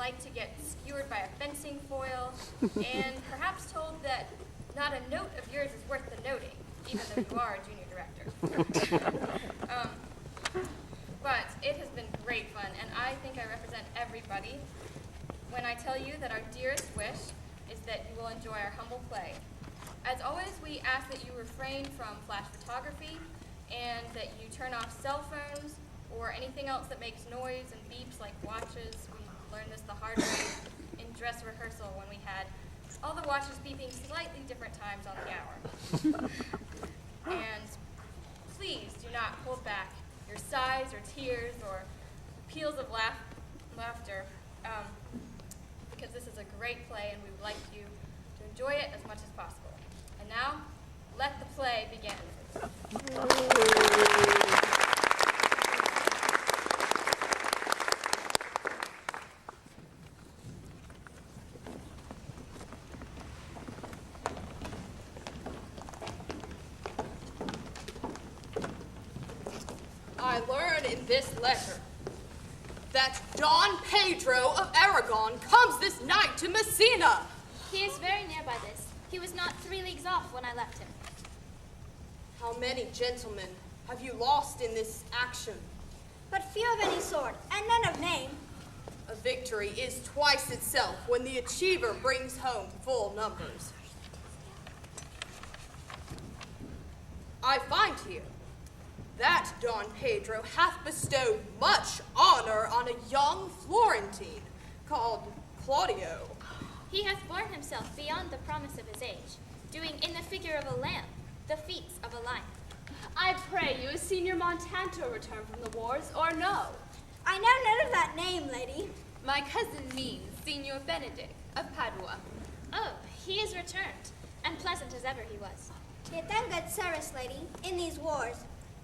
like to get skewered by a fencing foil, and perhaps told that not a note of yours is worth the noting, even though you are a junior director. But it has been great fun, and I think I represent everybody when I tell you that our dearest wish is that you will enjoy our humble play. As always, we ask that you refrain from flash photography and that you turn off cell phones or anything else that makes noise and beeps like watches. We learned this the hard way in dress rehearsal when we had all the watches beeping slightly different times on the hour. And please do not hold back your sighs or tears or peals of laughter, because this is a great play and we would like you to enjoy it as much as possible. And now, let the play begin. I learn in this letter that Don Pedro of Aragon comes this night to Messina. He is very near by this. He was not 3 leagues off when I left him. How many gentlemen have you lost in this action? But few of any sort, and none of name. A victory is twice itself when the achiever brings home full numbers. I find here that Don Pedro hath bestowed much honor on a young Florentine called Claudio. He hath borne himself beyond the promise of his age, doing in the figure of a lamb the feats of a lion. I pray you, is Signor Montanto returned from the wars, or no? I know none of that name, lady. My cousin means Signor Benedict of Padua. Oh, he is returned, and pleasant as ever he was. Yet then good service, lady, in these wars.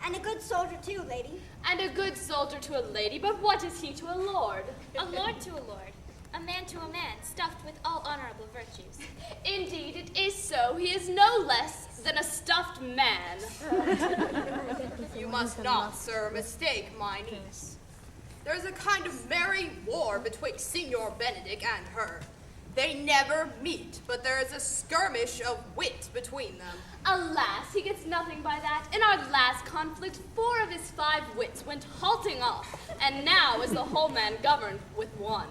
And a good soldier too, lady. And a good soldier to a lady, but what is he to a lord? A lord to a lord, a man to a man, stuffed with all honorable virtues. Indeed, it is so. He is no less than a stuffed man. You must not, sir, mistake my niece. There's a kind of merry war betwixt Signor Benedict and her. They never meet, but there is a skirmish of wit between them. Alas, he gets nothing by that. In our last conflict, 4 of his 5 wits went halting off, and now is the whole man governed with 1.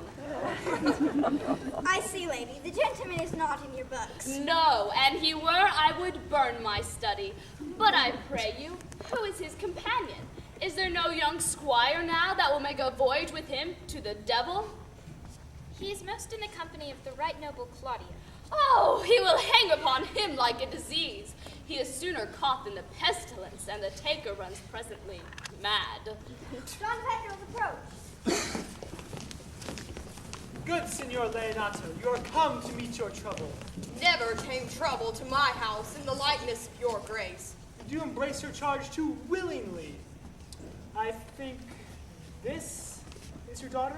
I see, lady. The gentleman is not in your books. No, and he were, I would burn my study. But I pray you, who is his companion? Is there no young squire now that will make a voyage with him to the devil? He is most in the company of the right noble Claudio. Oh, he will hang upon him like a disease. He is sooner caught than the pestilence, and the taker runs presently mad. Don Pedro's approach. Good Signor Leonato, you are come to meet your trouble. Never came trouble to my house in the likeness of your grace. You do embrace your charge too willingly. I think this is your daughter?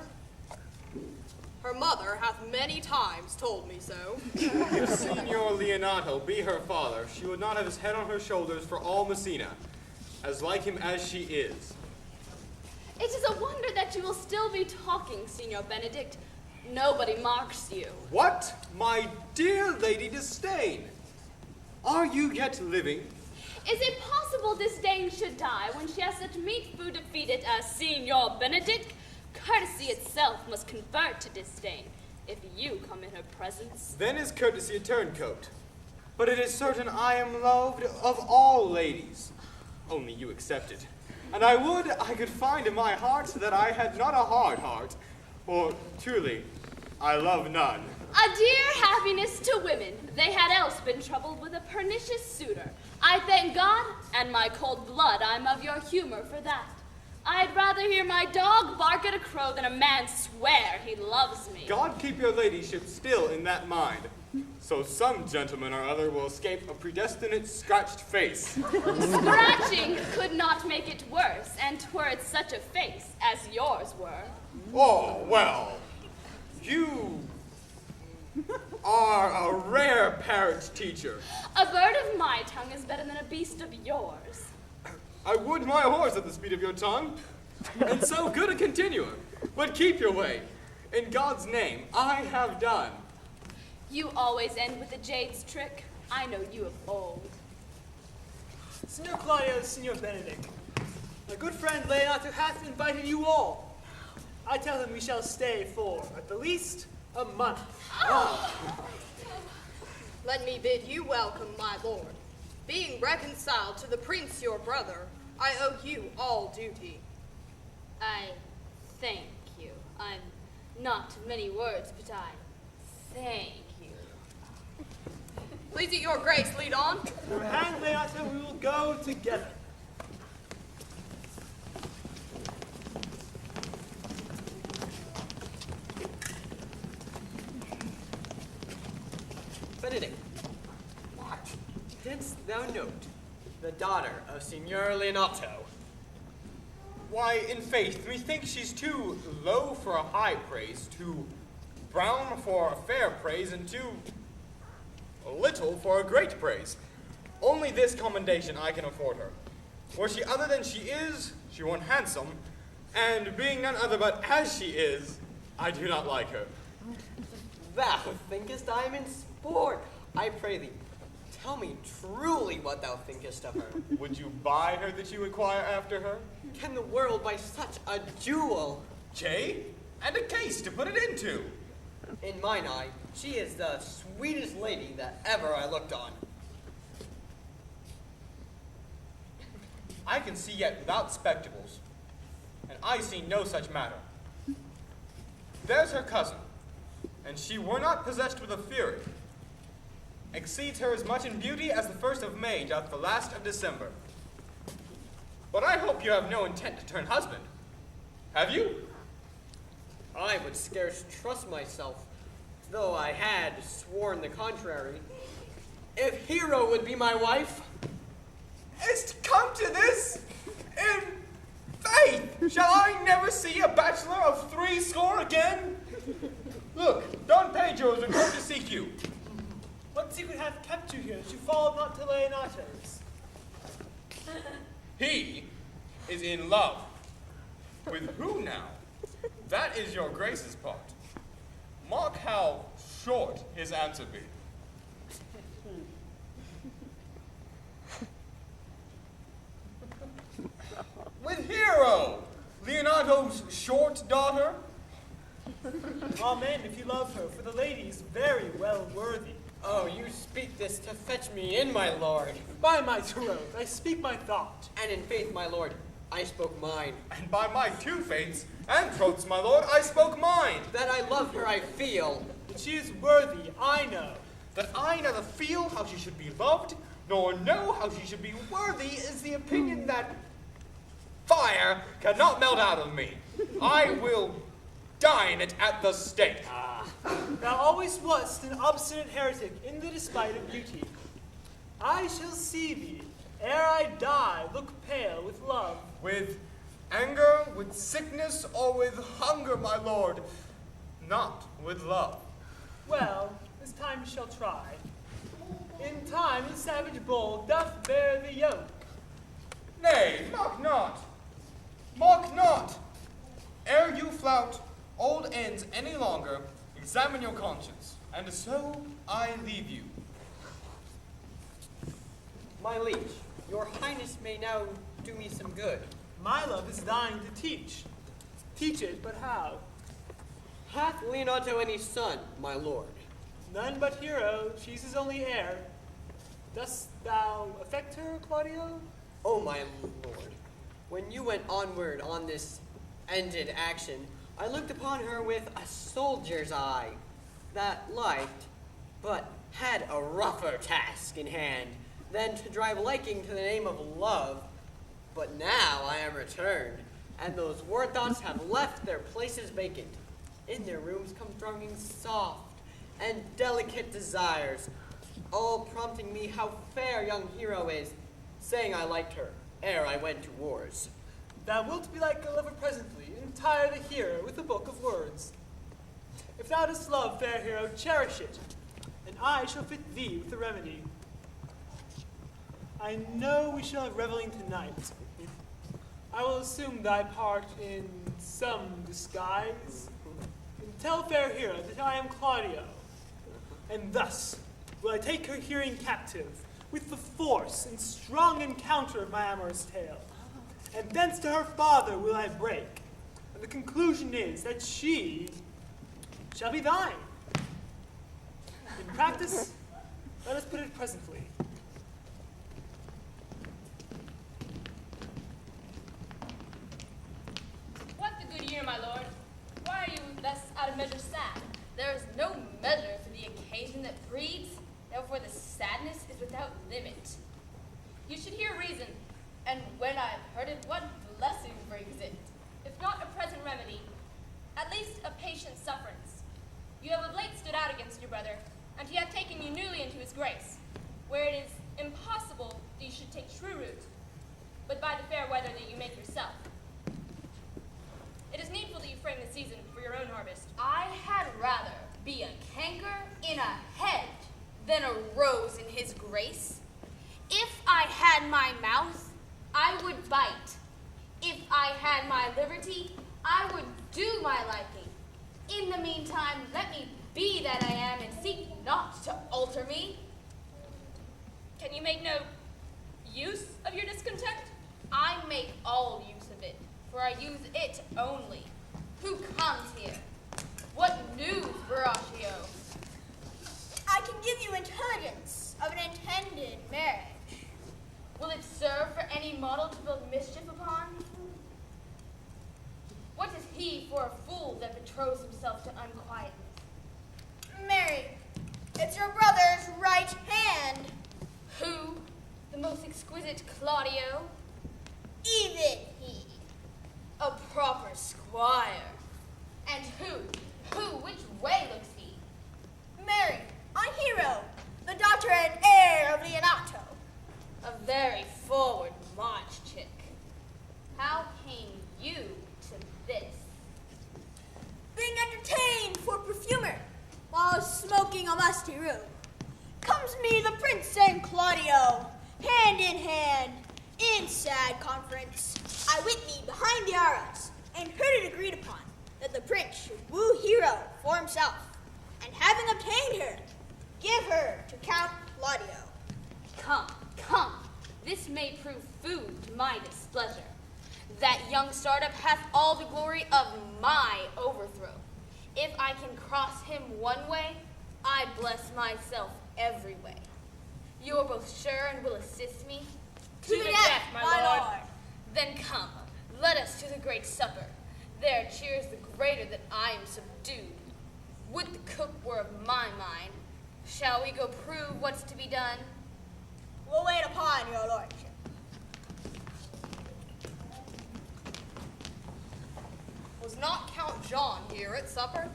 Her mother hath many times told me so. If Signor Leonato be her father, she would not have his head on her shoulders for all Messina, as like him as she is. It is a wonder that you will still be talking, Signor Benedict. Nobody marks you. What? My dear Lady Disdain! Are you yet living? Is it possible Disdain should die when she has such meat food to feed it as Signor Benedict? Courtesy itself must convert to disdain if you come in her presence. Then is courtesy a turncoat. But it is certain I am loved of all ladies, only you excepted. And I would I could find in my heart that I had not a hard heart, for truly, I love none. A dear happiness to women. They had else been troubled with a pernicious suitor. I thank God and my cold blood I'm of your humor for that. I'd rather hear my dog bark at a crow than a man swear he loves me. God keep your ladyship still in that mind, so some gentleman or other will escape a predestinate scratched face. Scratching could not make it worse, and 'twere it such a face as yours were. Oh, well, you are a rare parent teacher. A bird of my tongue is better than a beast of yours. I would my horse at the speed of your tongue, and so good a continuum. But keep your way. In God's name, I have done. You always end with the jade's trick. I know you of old. Signor Claudio, Signor Benedict, my good friend Leonato hath invited you all. I tell him we shall stay for, at the least, a month. Let me bid you welcome, my lord. Being reconciled to the prince your brother, I owe you all duty. I thank you. I'm not many words, but I thank you. Please at your grace, lead on. Your hand, Leonato, we will go together. Benedict, what? Didst thou note the daughter of Signor Leonato? Why, in faith, methinks she's too low for a high praise, too brown for a fair praise, and too little for a great praise. Only this commendation I can afford her. Were she other than she is, she weren't handsome, and being none other but as she is, I do not like her. Thou thinkest I am in sport. I pray thee, tell me truly what thou thinkest of her. Would you buy her that you inquire after her? Can the world buy such a jewel? Jay? And a case to put it into. In mine eye, she is the sweetest lady that ever I looked on. I can see yet without spectacles, and I see no such matter. There's her cousin, and she were not possessed with a fury. Exceeds her as much in beauty as the 1st of May doth the last of December. But I hope you have no intent to turn husband. Have you? I would scarce trust myself, though I had sworn the contrary. If Hero would be my wife, Is't come to this? In faith, shall I never see a bachelor of threescore again? Look, Don Pedro has returned to seek you. What secret hath kept you here that you followed not to Leonato's? He is in love. With who now? That is your grace's part. Mark how short his answer be. With Hero, Leonato's short daughter. Amen, if you love her, for the lady is very well worthy. oh, you speak this to fetch me in, my lord. By my troth, I speak my thought. And in faith, my lord, I spoke mine. And by my two faiths and troths, my lord, I spoke mine. That I love her, I feel. That she is worthy, I know. That I neither feel how she should be loved, nor know how she should be worthy, is the opinion that fire cannot melt out of me. I will dine it at the stake. Thou always wast an obstinate heretic in the despite of beauty. I shall see thee, ere I die, look pale with love. With anger, with sickness, or with hunger, my lord, not with love. Well, this time shall try. In time the savage bull doth bear the yoke. Nay, mock not. Mock not. Ere you flout old ends any longer, examine your conscience, and so I leave you. My liege, your highness may now do me some good. My love is thine to teach. Teach it, but how? Hath Leonato any son, my lord? None but Hero, she's his only heir. Dost thou affect her, Claudio? Oh, my lord, when you went onward on this ended action, I looked upon her with a soldier's eye that liked, but had a rougher task in hand than to drive liking to the name of love. But now I am returned, and those war thoughts have left their places vacant. In their rooms come thronging soft and delicate desires, all prompting me how fair young Hero is, saying I liked her ere I went to wars. Thou wilt be like a lover presently, and tire the hero with a book of words. If thou dost love, fair Hero, cherish it, and I shall fit thee with the remedy. I know we shall have reveling tonight. I will assume thy part in some disguise, in tell fair hero that I am Claudio, and thus will I take her hearing captive with the force and strong encounter of my amorous tale. And thence to her father will I break, and the conclusion is that she shall be thine. In practice, let us put it presently. What the good year, my lord? Why are you thus out of measure sad? There is no measure for the occasion that breeds, therefore the sadness is without limit. You should hear reason, and when I have heard it, what blessing brings it? If not a present remedy, at least a patient sufferance. You have of late stood out against your brother, and he hath taken you newly into his grace, where it is impossible that you should take true root, but by the fair weather that you make yourself. It is needful that you frame the season for your own harvest. I had rather be a canker in a hedge than a rose in his grace. If I had my mouth, I would bite. If I had my liberty, I would do my liking. In the meantime, let me be that I am, and seek not to alter me. Can you make no use of your discontent? I make all use of it, for I use it only. Who comes here? What news, Verrocchio? I can give you intelligence of an intended marriage. Will it serve for any model to build mischief upon? What is he for a fool that betroths himself to unquietness? Mary, it's your brother's right hand. Who? The most exquisite Claudio? Even he. A proper squire. And who? Which way looks he? Mary, our hero, the daughter and heir of Leonato. A very forward march chick. How came you to this? Being entertained for perfumer while smoking a musty room, comes me the Prince and Claudio, hand in hand, in sad conference. I wit me behind the arras, and heard it agreed upon that the prince should woo hero for himself, and having obtained her, give her to Count Claudio. Come, this may prove food to my displeasure. That young startup hath all the glory of my overthrow. If I can cross him one way, I bless myself every way. You are both sure and will assist me? To the death, my lord. Then come, let us to the great supper. There cheers the greater that I am subdued. Would the cook were of my mind. Shall we go prove what's to be done? We'll wait upon your lordship. Was not Count John here at supper?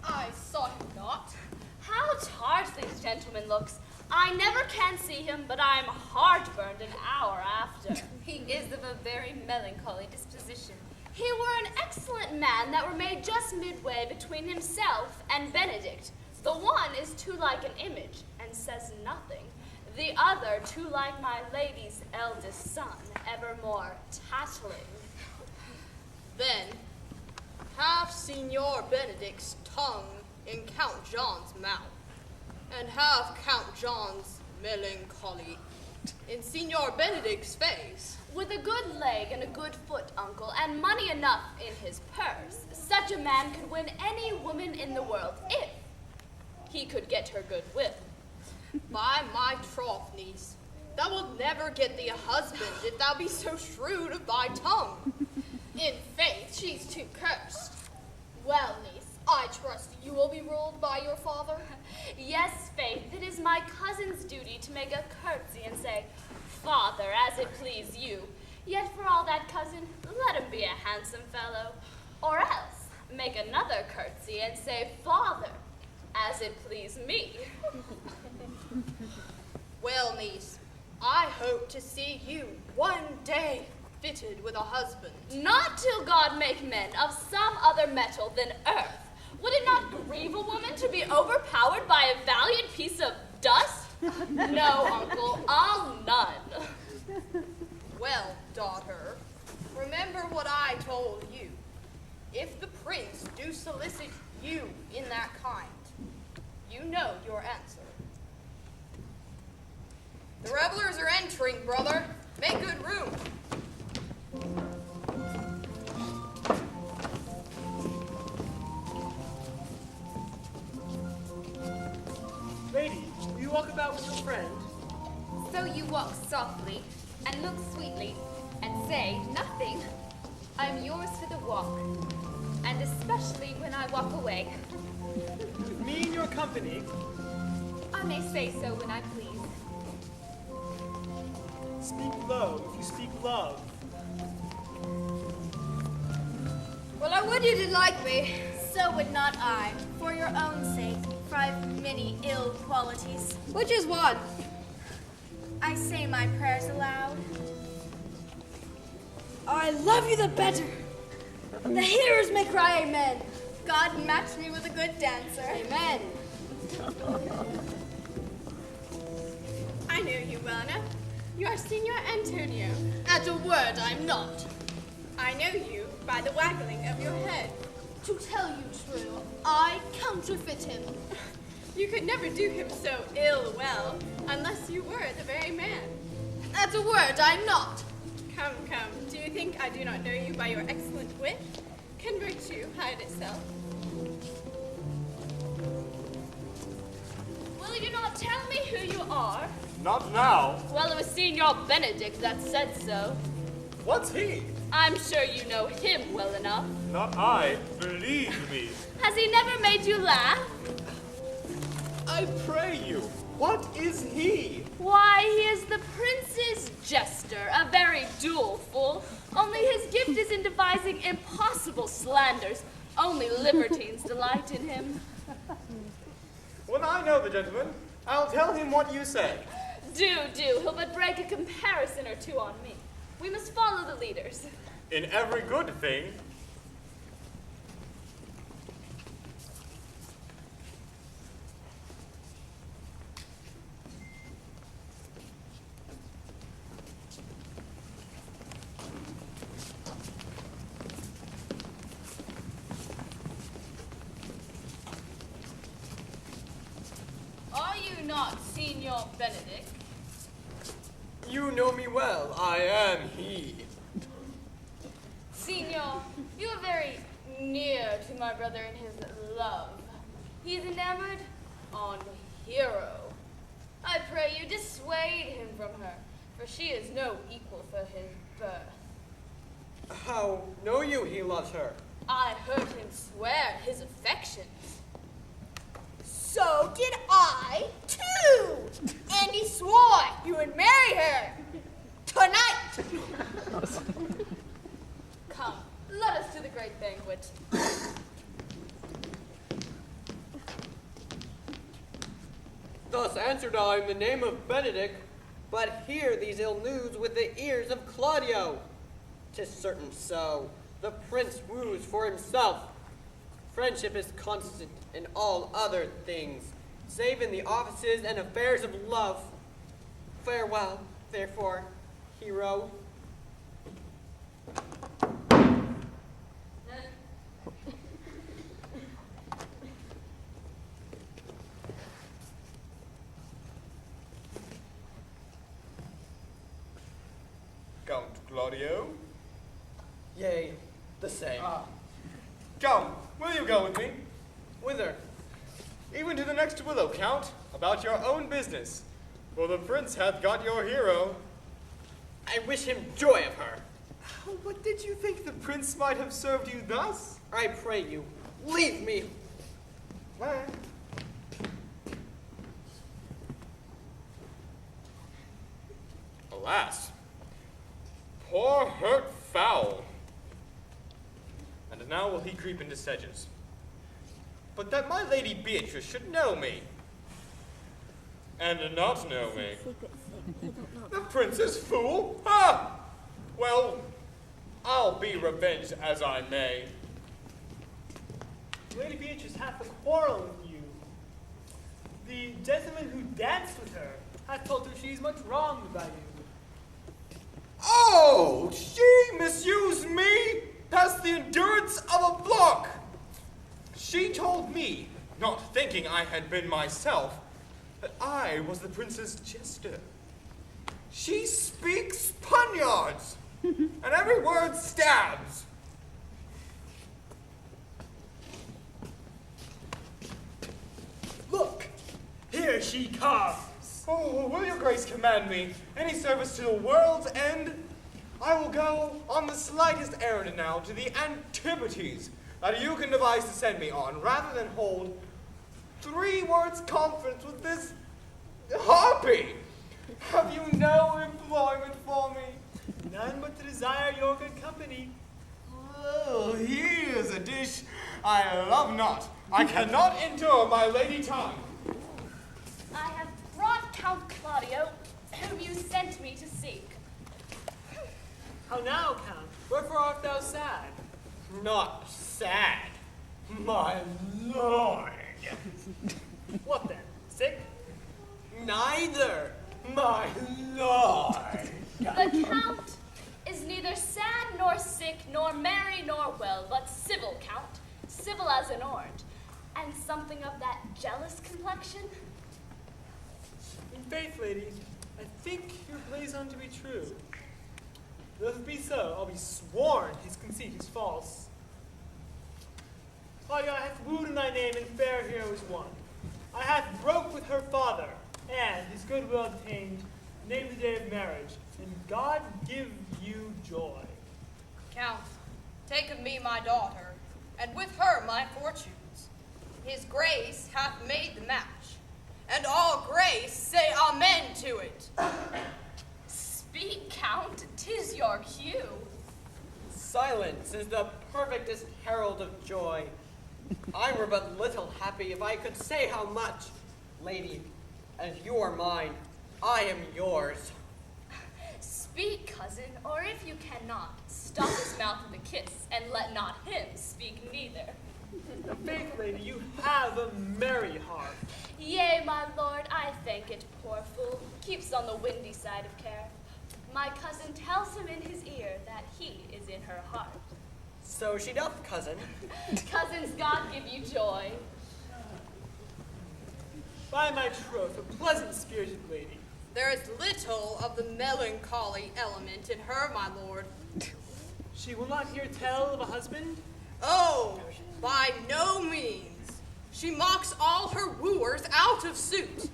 I saw him not. How tart this gentleman looks. I never can see him, but I am heartburned an hour after. He is of a very melancholy disposition. He were an excellent man that were made just midway between himself and Benedict. The one is too like an image, and says nothing. The other too like my lady's eldest son, evermore tattling. Then, have Signor Benedict's tongue in Count John's mouth, and have Count John's melancholy in Signor Benedict's face. With a good leg and a good foot, uncle, and money enough in his purse, such a man could win any woman in the world if he could get her goodwill. By my troth, niece, thou wilt never get thee a husband if thou be so shrewd of thy tongue. In faith, she's too cursed. Well, niece, I trust you will be ruled by your father. Yes, Faith, it is my cousin's duty to make a curtsy and say, Father, as it please you. Yet for all that, cousin, let him be a handsome fellow. Or else, make another curtsy and say, Father, as it please me. Well, niece, I hope to see you one day fitted with a husband. Not till God make men of some other metal than earth. Would it not grieve a woman to be overpowered by a valiant piece of dust? No, uncle, I'll none. Well, daughter, remember what I told you. If the prince do solicit You in that kind. You know your answer. The revelers are entering, brother. Make good room. Lady, will you walk about with your friend? So you walk softly and look sweetly and say nothing. I'm yours for the walk, and especially when I walk away. With me in your company, I may say so when I please. speak low if you speak love. Well, I would you did like me. So would not I, for your own sake, for I have many ill qualities. Which is one? I say my prayers aloud. I love you the better. The hearers may cry amen. God match me with a good dancer. Amen. I know you well enough. You are Signor Antonio. At a word, I'm not. I know you by the waggling of your head. To tell you true, I counterfeit him. You could never do him so ill well, unless you were the very man. At a word, I'm not. Come, come, do you think I do not know you by your excellent wit? Can virtue hide itself? Will you not tell me who you are? Not now. Well, it was Signor Benedict that said so. What's he? I'm sure you know him well enough. Not I, believe me. Has he never made you laugh? I pray you, what is he? Why, he is the prince's jester, a very dull fool. Only his gift is in devising impossible slanders. Only libertines delight in him. When I know the gentleman, I'll tell him what you say. Do. He'll but break a comparison or two on me. We must follow the leaders. In every good thing. Are you not Signor Benedict? You know me well. I am he. Signor, you are very near to my brother in his love. He is enamored on Hero. I pray you dissuade him from her, for she is no equal for his birth. How know you he loves her? I heard him swear his affections. So did I, too. And he swore you would marry her. Tonight. Come, let us to the great banquet. Thus answered I in the name of Benedict, but hear these ill news with the ears of Claudio. 'Tis certain so, the prince woos for himself. Friendship is constant in all other things, save in the offices and affairs of love. Farewell, therefore, Hero. Count Claudio. Yea, the same. Come, will you go with me? Whither? Even to the next willow, Count, about your own business. For the prince hath got your hero. I wish him joy of her. What did you think the prince might have served you thus? I pray you, leave me. Alas, poor hurt fowl. And now will he creep into sedges. But that my lady Beatrice should know me. And not know me. The princess fool? Ha! Well, I'll be revenged as I may. Lady Beatrice hath a quarrel with you. The gentleman who danced with her hath told her she is much wronged by you. Oh, she misused me past the endurance of a block. She told me, not thinking I had been myself, that I was the prince's jester. She speaks poniards, and every word stabs. Look, here she comes. Oh, will your grace command me any service to the world's end? I will go on the slightest errand now to the antipodes that you can devise to send me on, rather than hold 3 words conference with this harpy. Have you no employment for me? None but to desire your good company. Oh, here's a dish I love not. I cannot endure my lady tongue. I have brought Count Claudio, whom you sent me to seek. How now, Count? Wherefore art thou sad? Not sad, my lord. What then? Sick? Neither. My lord. The Count is neither sad nor sick, nor merry nor well, but civil, Count, civil as an orange, and something of that jealous complexion. In faith, lady, I think your blazon to be true. Though if it be so, I'll be sworn his conceit is false. Claudia hath wooed in thy name, and fair hero is won. I hath broke with her father, and his goodwill obtained, named the day of marriage, and God give you joy. Count, take of me my daughter, and with her my fortunes. His grace hath made the match, and all grace say amen to it. Speak, Count, 'tis your cue. Silence is the perfectest herald of joy. I were but little happy if I could say how much. Lady, as you are mine, I am yours. Speak, cousin, or if you cannot, stop his mouth with a kiss, and let not him speak neither. In faith, lady, you have a merry heart. Yea, my lord, I thank it, poor fool, keeps on the windy side of care. My cousin tells him in his ear that he is in her heart. So she doth, cousin. Cousins, God give you joy. By my troth, a pleasant-spirited lady. There is little of the melancholy element in her, my lord. She will not hear tell of a husband? Oh, by no means. She mocks all her wooers out of suit.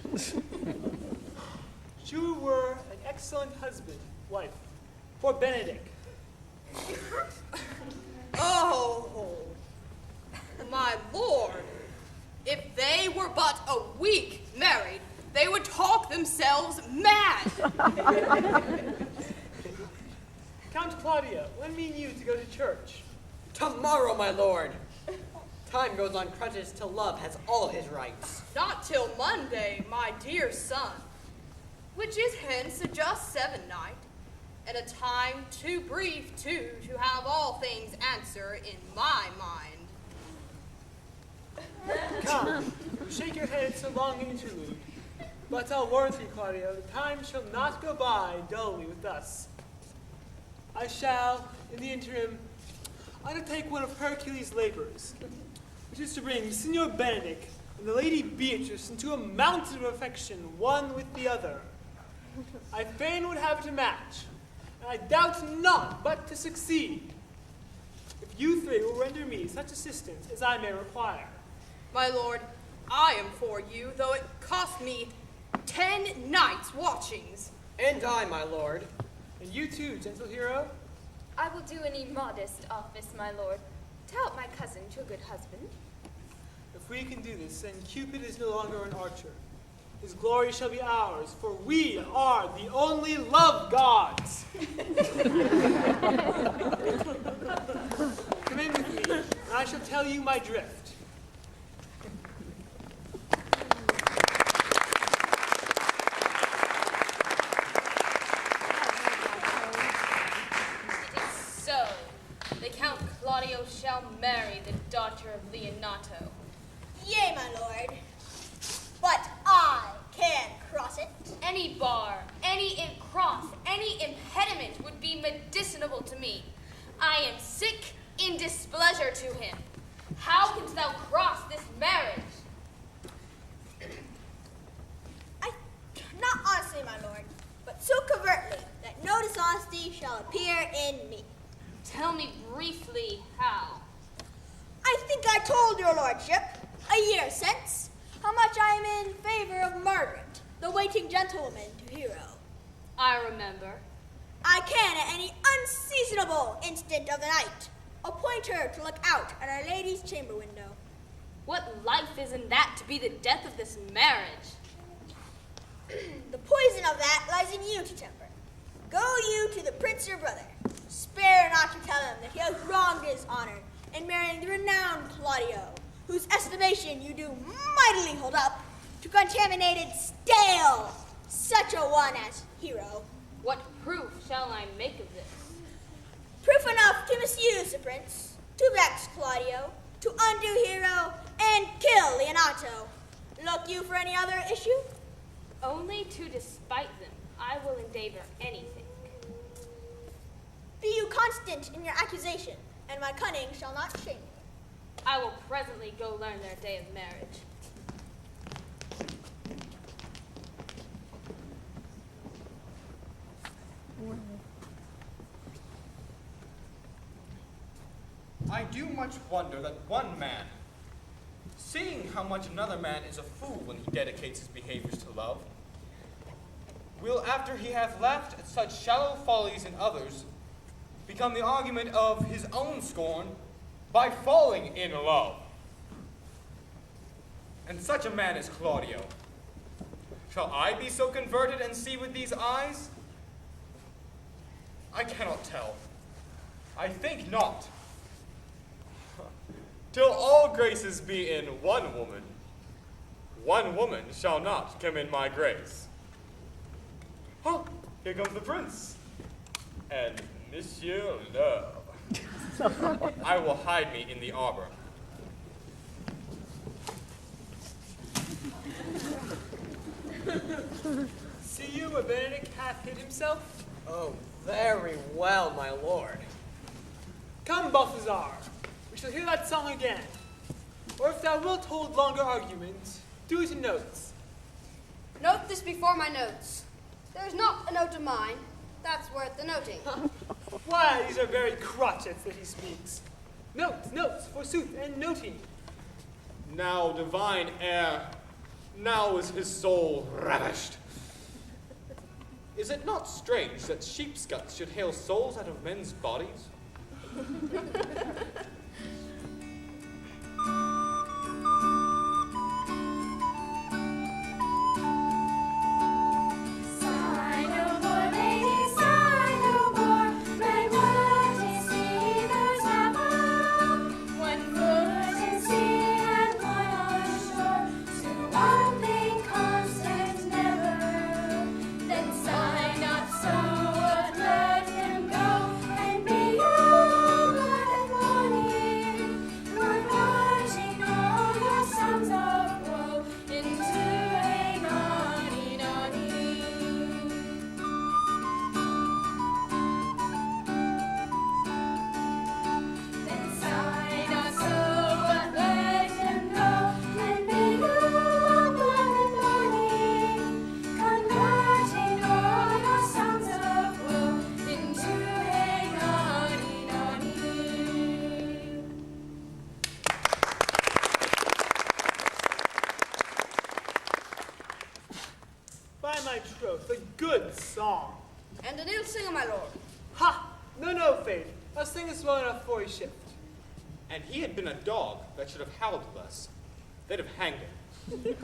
You were an excellent husband, wife, for Benedict. Oh, my lord, if they were but a week married, they would talk themselves mad. Count Claudia, when mean you to go to church? Tomorrow, my lord. Time goes on crutches till love has all his rights. Not till Monday, my dear son, which is hence a just 7 night, and a time too brief, too, to have all things answer in my mind. Come, shake your head so long interlude. But I'll warn thee, Claudia, the time shall not go by dully with us. I shall, in the interim, undertake one of Hercules' labors, which is to bring Signor Benedict and the Lady Beatrice into a mountain of affection, one with the other. I fain would have it a match, and I doubt not but to succeed, if you 3 will render me such assistance as I may require. My lord, I am for you, though it cost me 10 nights' watchings. And I, my lord. And you too, gentle hero. I will do any modest office, my lord, to help my cousin to a good husband. If we can do this, then Cupid is no longer an archer. His glory shall be ours, for we are the only love gods. Come in with me, and I shall tell you my drift. It is so. The Count Claudio shall marry the daughter of Leonato. Yea, my lord. But I can cross it. Any bar, any cross, any impediment would be medicinable to me. I am sick in displeasure to him. How canst thou cross marriage. Not honestly, my lord, but so covertly that no dishonesty shall appear in me. Tell me briefly how. I think I told your lordship, a year since, how much I am in favor of Margaret, the waiting gentlewoman to Hero. I remember. I can, at any unseasonable instant of the night, appoint her to look out at our lady's chamber window. What life is in that to be the death of this marriage? The poison of that lies in you to temper. Go you to the prince your brother. Spare not to tell him that he has wronged his honor in marrying the renowned Claudio, whose estimation you do mightily hold up to contaminated stale, such a one as Hero. What proof shall I make of this? Proof enough to misuse the prince, to vex Claudio, to undo Hero, and kill Leonato. Look you for any other issue? Only to despite them, I will endeavor anything. Be you constant in your accusation, and my cunning shall not shame you. I will presently go learn their day of marriage. I do much wonder that one man, seeing how much another man is a fool when he dedicates his behaviors to love, will, after he hath left such shallow follies in others, become the argument of his own scorn by falling in love. And such a man is Claudio. Shall I be so converted and see with these eyes? I cannot tell. I think not. Till all graces be in one woman shall not come in my grace. Oh, here comes the prince. And Monsieur Love. I will hide me in the arbor. See you where Benedict hath hid himself? Oh, very well, my lord. Come, Balthazar, we shall hear that song again. Or if thou wilt hold longer argument, do it in notes. Note this before my notes. There's not a note of mine. That's worth the noting. Why, these are very crotchets that he speaks. Notes, forsooth, and noting. Now divine air, now is his soul ravished. Is it not strange that sheep's guts should hail souls out of men's bodies? By my troth, a good song. And an ill singer, my lord. Ha! No, Faith. Thou singest well enough for his shift. And he had been a dog that should have howled less. They'd have hanged him.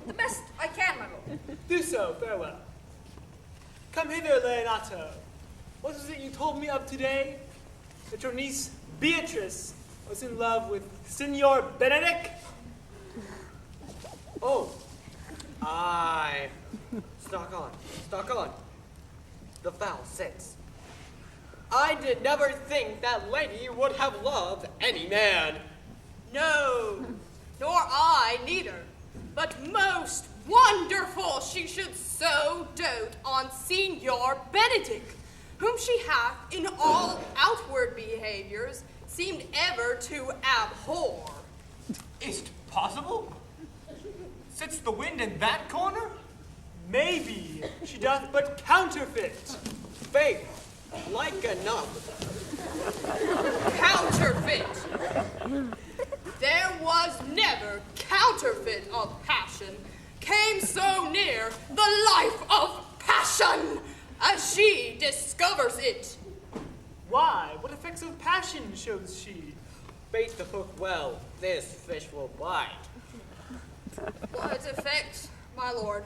The best I can, my lord. Do so, farewell. Come hither, Leonato. What was it you told me of today? That your niece, Beatrice, was in love with Signor Benedict? Oh, aye. Stock on. The foul sense. I did never think that lady would have loved any man. No, nor I neither. But most wonderful she should so dote on Signor Benedict, whom she hath in all outward behaviors seemed ever to abhor. Is't possible? framed in that corner? Maybe she doth but counterfeit. Faith, like enough. Counterfeit. There was never counterfeit of passion came so near the life of passion as she discovers it. Why? What effects of passion shows she? Bait the hook well, this fish will bite. What effect, my lord?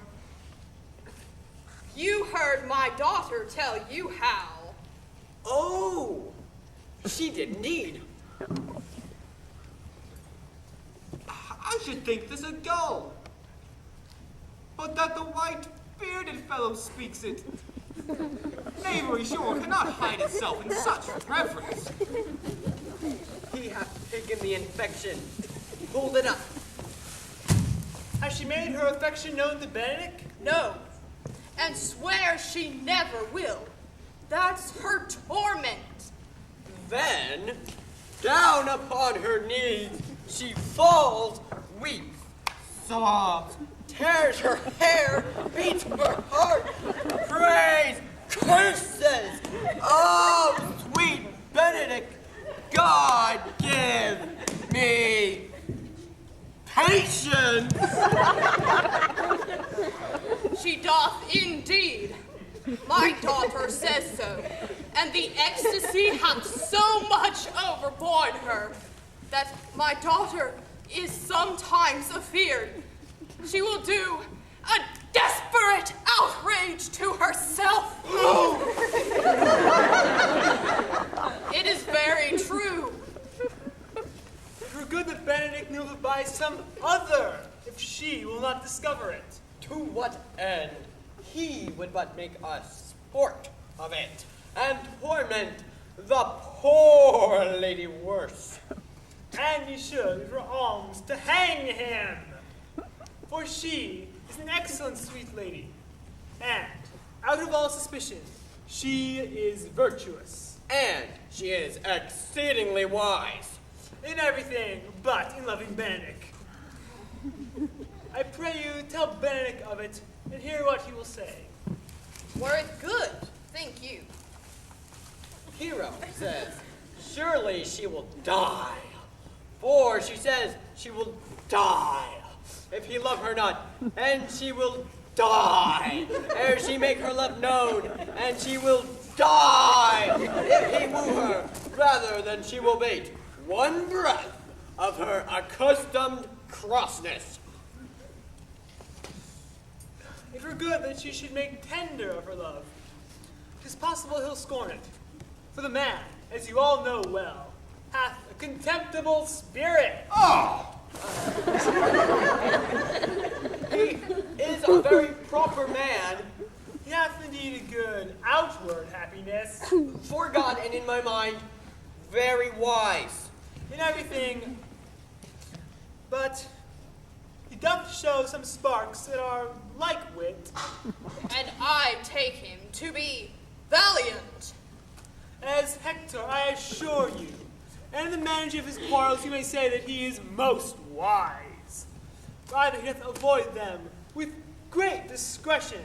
You heard my daughter tell you how. Oh, she did indeed. I should think this a gull. But that the white bearded fellow speaks it. Knavery sure cannot hide itself in such reverence. He hath taken the infection. Hold it up. Has she made her affection known to Benedict? No, and swears she never will. That's her torment. Then, down upon her knees, she falls, weeps, sobs, tears her hair, beats her heart, prays, curses. Oh, sweet Benedict, God give me patience. She doth indeed. My daughter says so, and the ecstasy hath so much overborne her that my daughter is sometimes afeared she will do a desperate outrage to herself. It is very true. For good that Benedict knew it by some other, if she will not discover it. To what end? He would but make us sport of it, and torment the poor lady worse. And ye should, for alms, to hang him. For she is an excellent sweet lady, and, out of all suspicion, she is virtuous. And she is exceedingly wise. In everything but in loving Benedict. I pray you tell Benedict of it, and hear what he will say. Were it good, think you? Hero says, surely she will die. For she says she will die if he love her not, and she will die ere she make her love known, and she will die if he woo her, rather than she will bate one breath of her accustomed crossness. It were good that she should make tender of her love. 'Tis possible he'll scorn it. For the man, as you all know well, hath a contemptible spirit. Oh! He is a very proper man, He hath indeed a good outward happiness. for God and in my mind, very wise. In everything, but he doth show some sparks that are like wit. And I take him to be valiant. As Hector, I assure you, and in the management of his quarrels you may say that he is most wise. Either he doth avoid them with great discretion,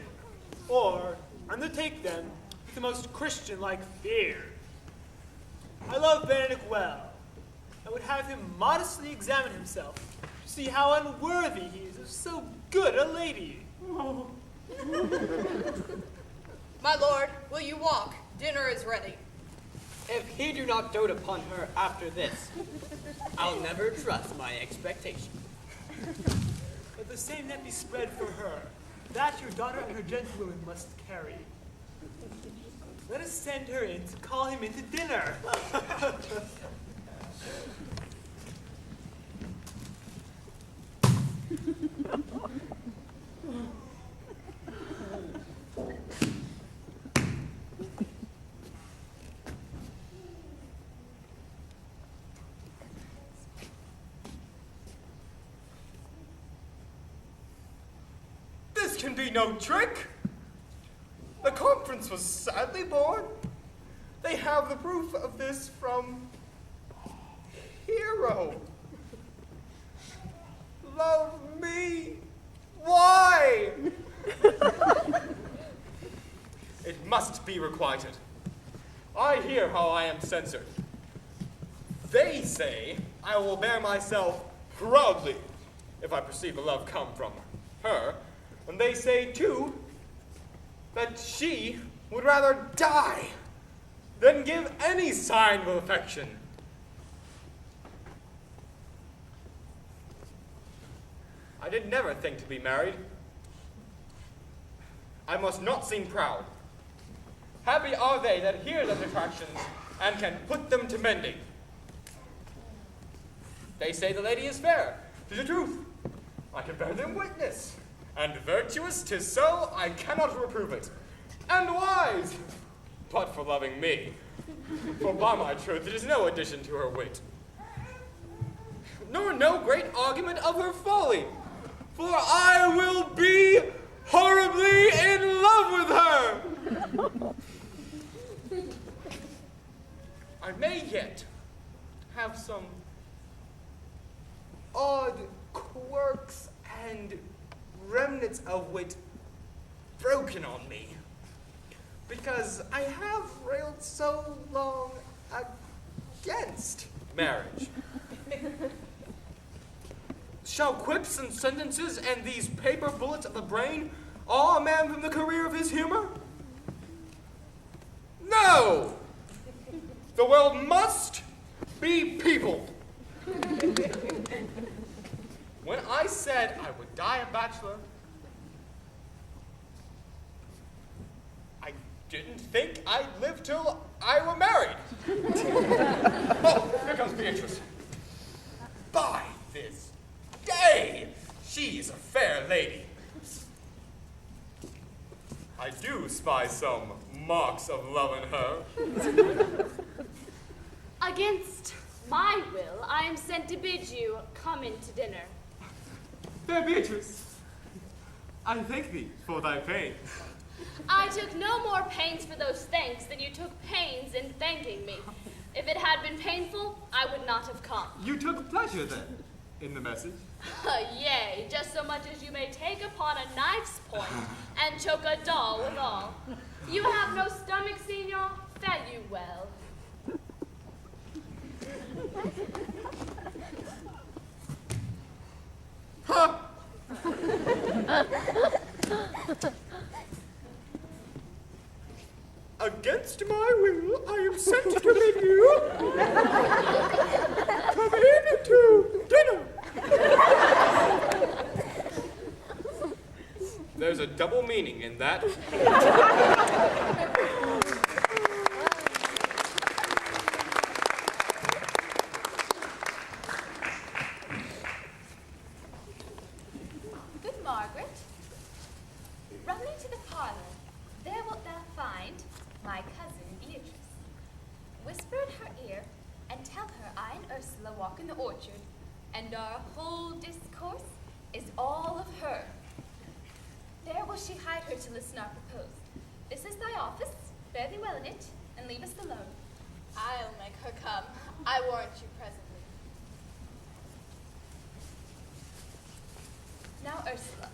or undertake them with the most Christian-like fear. I love Benedict well. I would have him modestly examine himself to see how unworthy he is of so good a lady. My lord, will you walk? Dinner is ready. If he do not dote upon her after this, I'll never trust my expectation. Let the same net be spread for her, that your daughter and her gentlewomen must carry. Let us send her in to call him into dinner. This can be no trick. The conference was sadly born. They have the proof of this from Hero. Love me. Why? must be requited. I hear how I am censored. They say I will bear myself proudly if I perceive a love come from her. And they say, too, that she would rather die than give any sign of affection. I did never think to be married. I must not seem proud. Happy are they that hear those attractions and can put them to mending. They say the lady is fair. 'Tis the truth. I can bear them witness. And virtuous 'tis so, I cannot reprove it. And wise, but for loving me. For by my truth, it is no addition to her wit. Nor no great argument of her folly. For I will be horribly in love with her. I may yet have some odd quirks and remnants of wit broken on me, because I have railed so long against marriage. Shall quips and sentences and these paper bullets of the brain awe a man from the career of his humor? No! The world must be peopled. When I said I would die a bachelor, I didn't think I'd live till I were married. Oh, here comes Beatrice. By this day, she's a fair lady. I do spy some marks of love in her. Against my will, I am sent to bid you come in to dinner. Fair Beatrice, I thank thee for thy pains. I took no more pains for those thanks than you took pains in thanking me. If it had been painful, I would not have come. You took pleasure, then, in the message? Yea, just so much as you may take upon a knife's point and choke a doll withal. You have no stomach, Signor? Fare you well. Ha! Against my will, I am sent to bid you come in to dinner. There's a double meaning in that. Good Margaret, run me to the parlor. There wilt thou find my cousin Beatrice. Whisper in her ear and tell her I and Ursula walk in the orchard, and our whole discourse is all of her. There will she hide her to listen our propose. This is thy office. Fare thee well in it, and leave us alone. I'll make her come. I warrant you presently. Now, Ursula,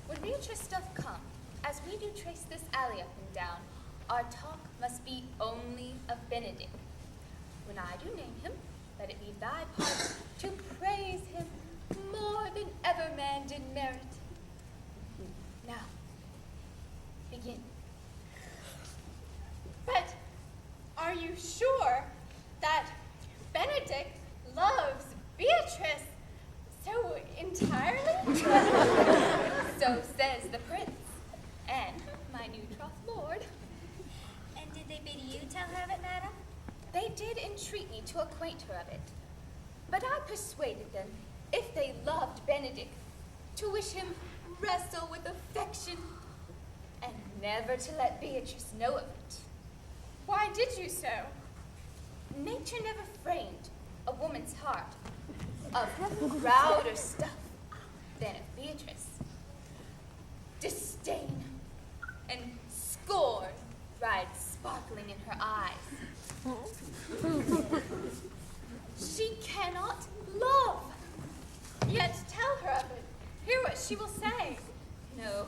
when Beatrice doth come, as we do trace this alley up and down, our talk must be only of Benedick. When I do name him, let it be thy part to praise him more than ever man did merit. Now, begin. But are you sure that Benedick loves Beatrice so entirely? So says the prince, and my new troth lord. And did they bid you tell her of it, madam? They did entreat me to acquaint her of it, but I persuaded them, if they loved Benedick, to wish him wrestle with affection, and never to let Beatrice know of it. Why did you so? Nature never framed a woman's heart of prouder stuff than of Beatrice. Disdain and scorn ride sparkling in her eyes. She cannot love. Yet tell her of it. Hear what she will say. No.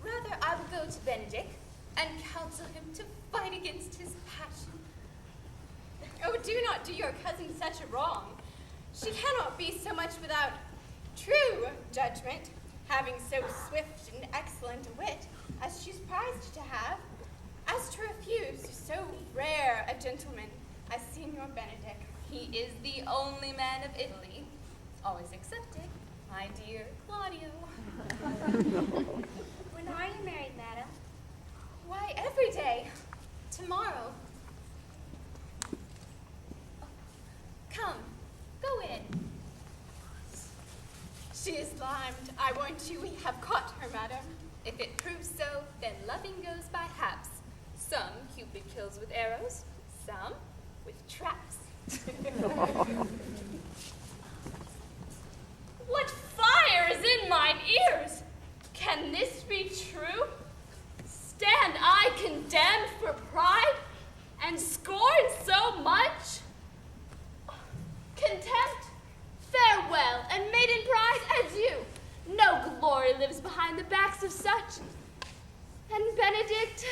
Rather, I will go to Benedick, and counsel him to fight against his passion. Oh, do not do your cousin such a wrong. She cannot be so much without true judgment, having so swift and excellent a wit as she's prized to have, as to refuse so rare a gentleman as Signor Benedick. He is the only man of Italy, always accepted, my dear Claudio. When are you married, madam? Why, every day. Tomorrow. Come, go in. She is limed. I warrant you we have caught her, madam. If it proves so, then loving goes by haps. Some Cupid kills with arrows, some with traps. What fire is in mine ears? Can this be true? Stand I condemned for pride and scorn so much? Contempt, farewell, and maiden pride, adieu. No glory lives behind the backs of such. And Benedict,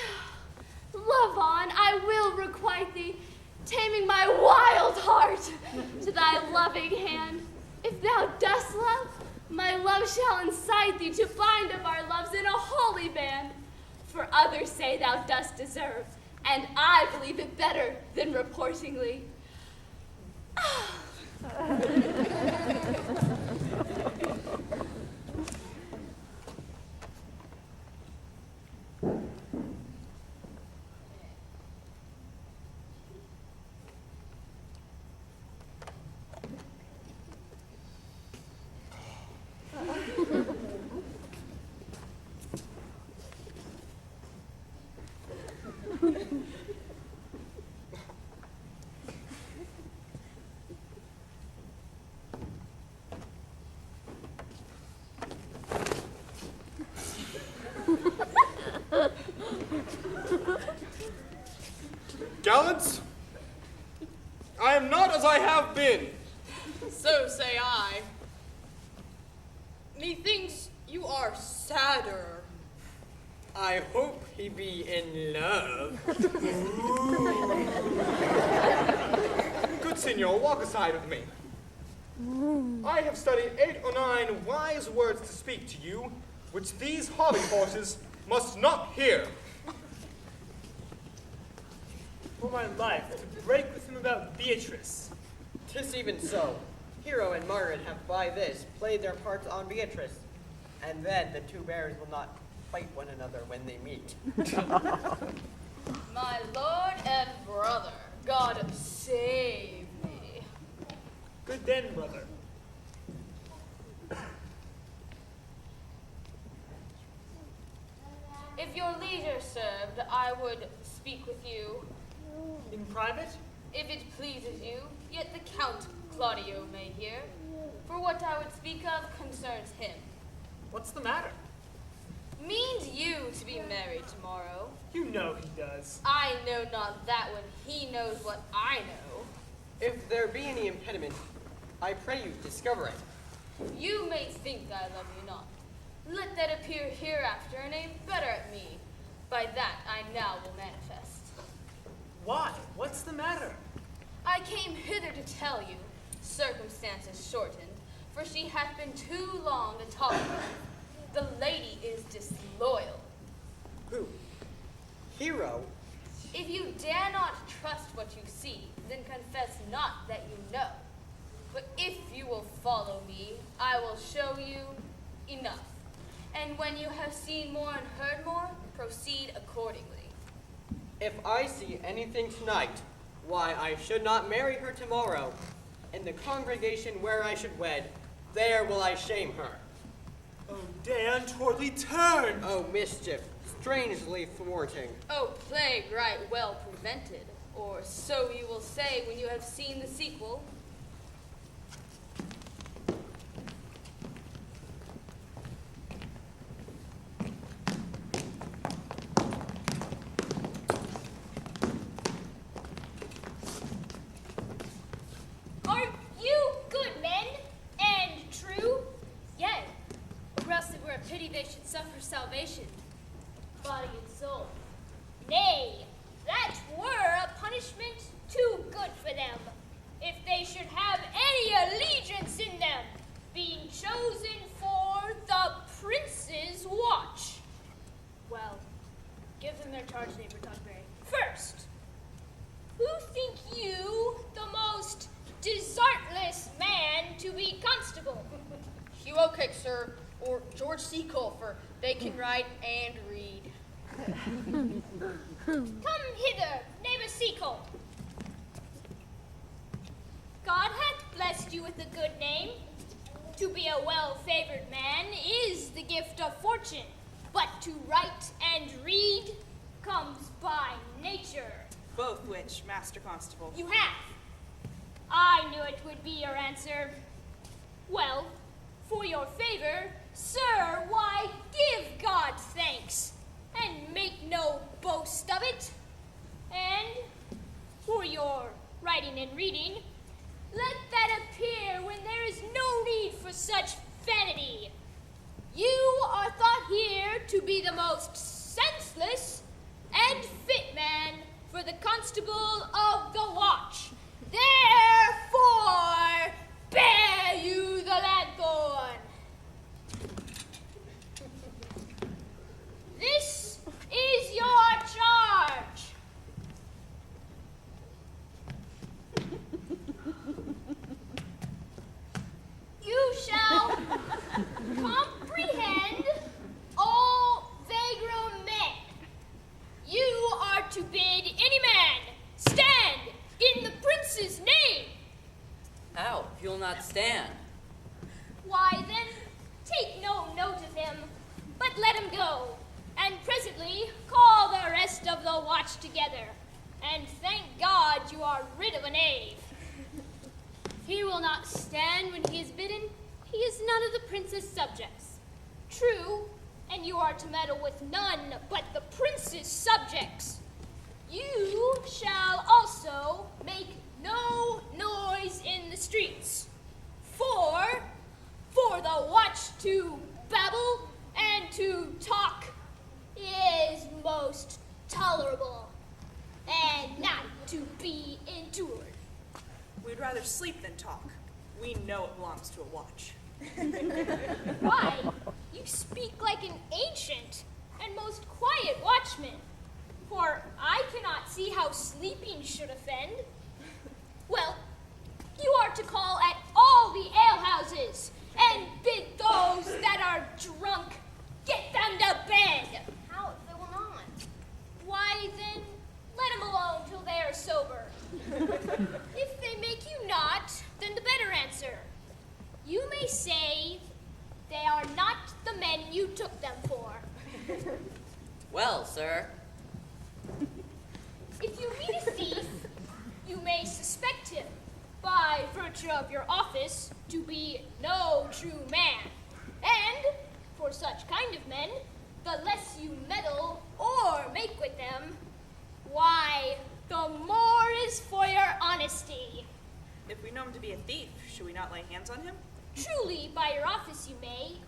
love on, I will requite thee, taming my wild heart to thy loving hand. If thou dost love, my love shall incite thee to bind up our loves in a holy band. For others say thou dost deserve, and I believe it better than reportingly. Gallants, I am not as I have been. So say I. Methinks you are sadder. I hope he be in love. Good Signor, walk aside with me. I have studied 8 or 9 wise words to speak to you, which these hobby horses must not hear. For my life, to break with him about Beatrice. 'Tis even so. Hero and Margaret have by this played their parts on Beatrice, and then the two bears will not fight one another when they meet. My lord and brother, God save me. Good then, brother. If your leisure served, I would speak with you. In private? If it pleases you, yet the Count Claudio may hear. For what I would speak of concerns him. What's the matter? Means you to be married tomorrow. You know he does. I know not that when he knows what I know. If there be any impediment, I pray you discover it. You may think I love you not. Let that appear hereafter and aim better at me. By that I now will manifest. Why? What's the matter? I came hither to tell you, circumstances shortened, for she hath been too long a talking. The lady is disloyal. Who? Hero? If you dare not trust what you see, then confess not that you know. But if you will follow me, I will show you enough. And when you have seen more and heard more, proceed accordingly. If I see anything tonight, why I should not marry her tomorrow. In the congregation where I should wed, there will I shame her. Oh, day untowardly turn! Oh, mischief, strangely thwarting. Oh, plague right well prevented, or so you will say when you have seen the sequel. Are you good men and true? Yea, or else it were a pity they should suffer salvation, body and soul. Nay, that were a punishment too good for them, if they should have any allegiance in them, being chosen for the prince's watch. Well, give them their charge, neighbor Dogberry. First, who think you the most desertless man to be constable? Hugh Oakhick, sir, or George C. Colfer. They can write and read. Come hither, neighbor Seacole. God hath blessed you with a good name. To be a well-favored man is the gift of fortune, but to write and read comes by nature. Both which, Master Constable? You have. I knew it would be your answer. Well, for your favor, sir, why give God thanks, and make no boast of it. And for your writing and reading, let that appear when there is no need for such vanity. You are thought here to be the most senseless and fit man for the constable of the watch. Therefore, bear you the lanthorn. This is your charge. You shall comprehend all vagrom men. You are to bid any man stand in the prince's name. How? You'll not stand. Why then, take no note of him, but let him go, and presently call the rest of the watch together, and thank God you are rid of a knave. He will not stand when he is bidden. He is none of the prince's subjects. True, and you are to meddle with none but the prince's subjects. You shall also make no noise in the streets, for the watch to babble and to talk is most tolerable, and not to be endured. We'd rather sleep than talk. We know it belongs to a watch. Why, you speak like an ancient and most quiet watchman, for I cannot see how sleeping should offend. Well, you are to call at all the alehouses and bid those that are drunk get them to bed. How if they will not? Why, then, let them alone till they are sober. If they make you not, then the better answer. You may say they are not the men you took them for. Well, sir. If you meet a thief, you may suspect him, by virtue of your office, to be no true man. And, for such kind of men, the less you meddle or make with them, why, the more is for your honesty. If we know him to be a thief, should we not lay hands on him? Truly, by your office you may,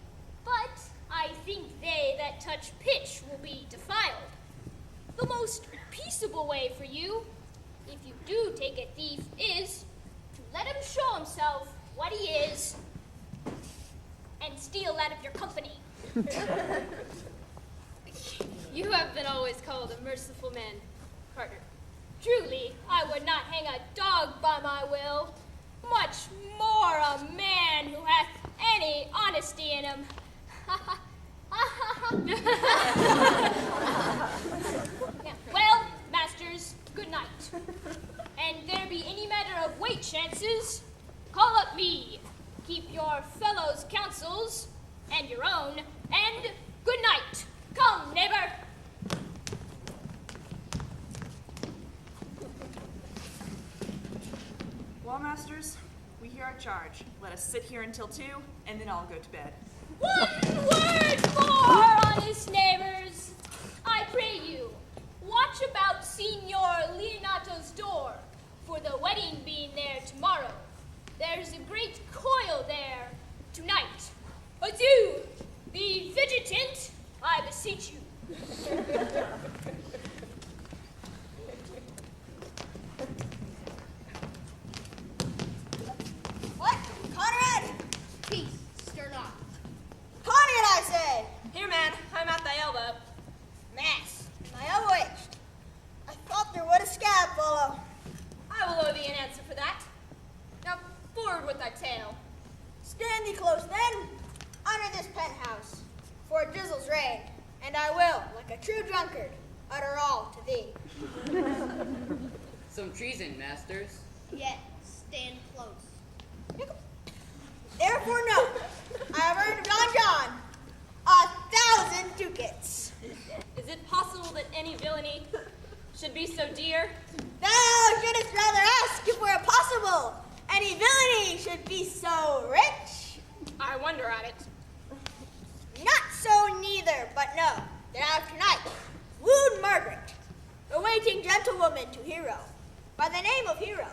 but I think they that touch pitch will be defiled. The most peaceable way for you, if you do take a thief, is to let him show himself what he is and steal out of your company. You have been always called a merciful man, partner. Truly, I would not hang a dog by my will, much more a man who hath any honesty in him. Well, masters, good night. And there be any matter of weight chances, call up me. Keep your fellows' counsels and your own, and good night. Come, neighbor. Well, masters, we hear our charge. Let us sit here until 2, and then I'll go to bed. One word more, honest neighbors. I pray you, watch about Signor Leonato's door, for the wedding being there tomorrow. There's a great coil there tonight. Adieu, be vigilant, I beseech you. Peace, stir not. Claudian, I say! Here, man, I'm at thy elbow. Mass, my elbow itched. I thought there would a scab follow. I will owe thee an answer for that. Now, forward with thy tale. Stand thee close then, under this penthouse, for it drizzles rain, and I will, like a true drunkard, utter all to thee. Some treason, masters. Yet, stand close. Therefore note, I have earned of Don John 1,000 ducats. Is it possible that any villainy should be so dear? Thou shouldst rather ask if were possible any villainy should be so rich. I wonder at it. Not so neither, but know that I have tonight wooed Margaret, the waiting gentlewoman to Hero, by the name of Hero.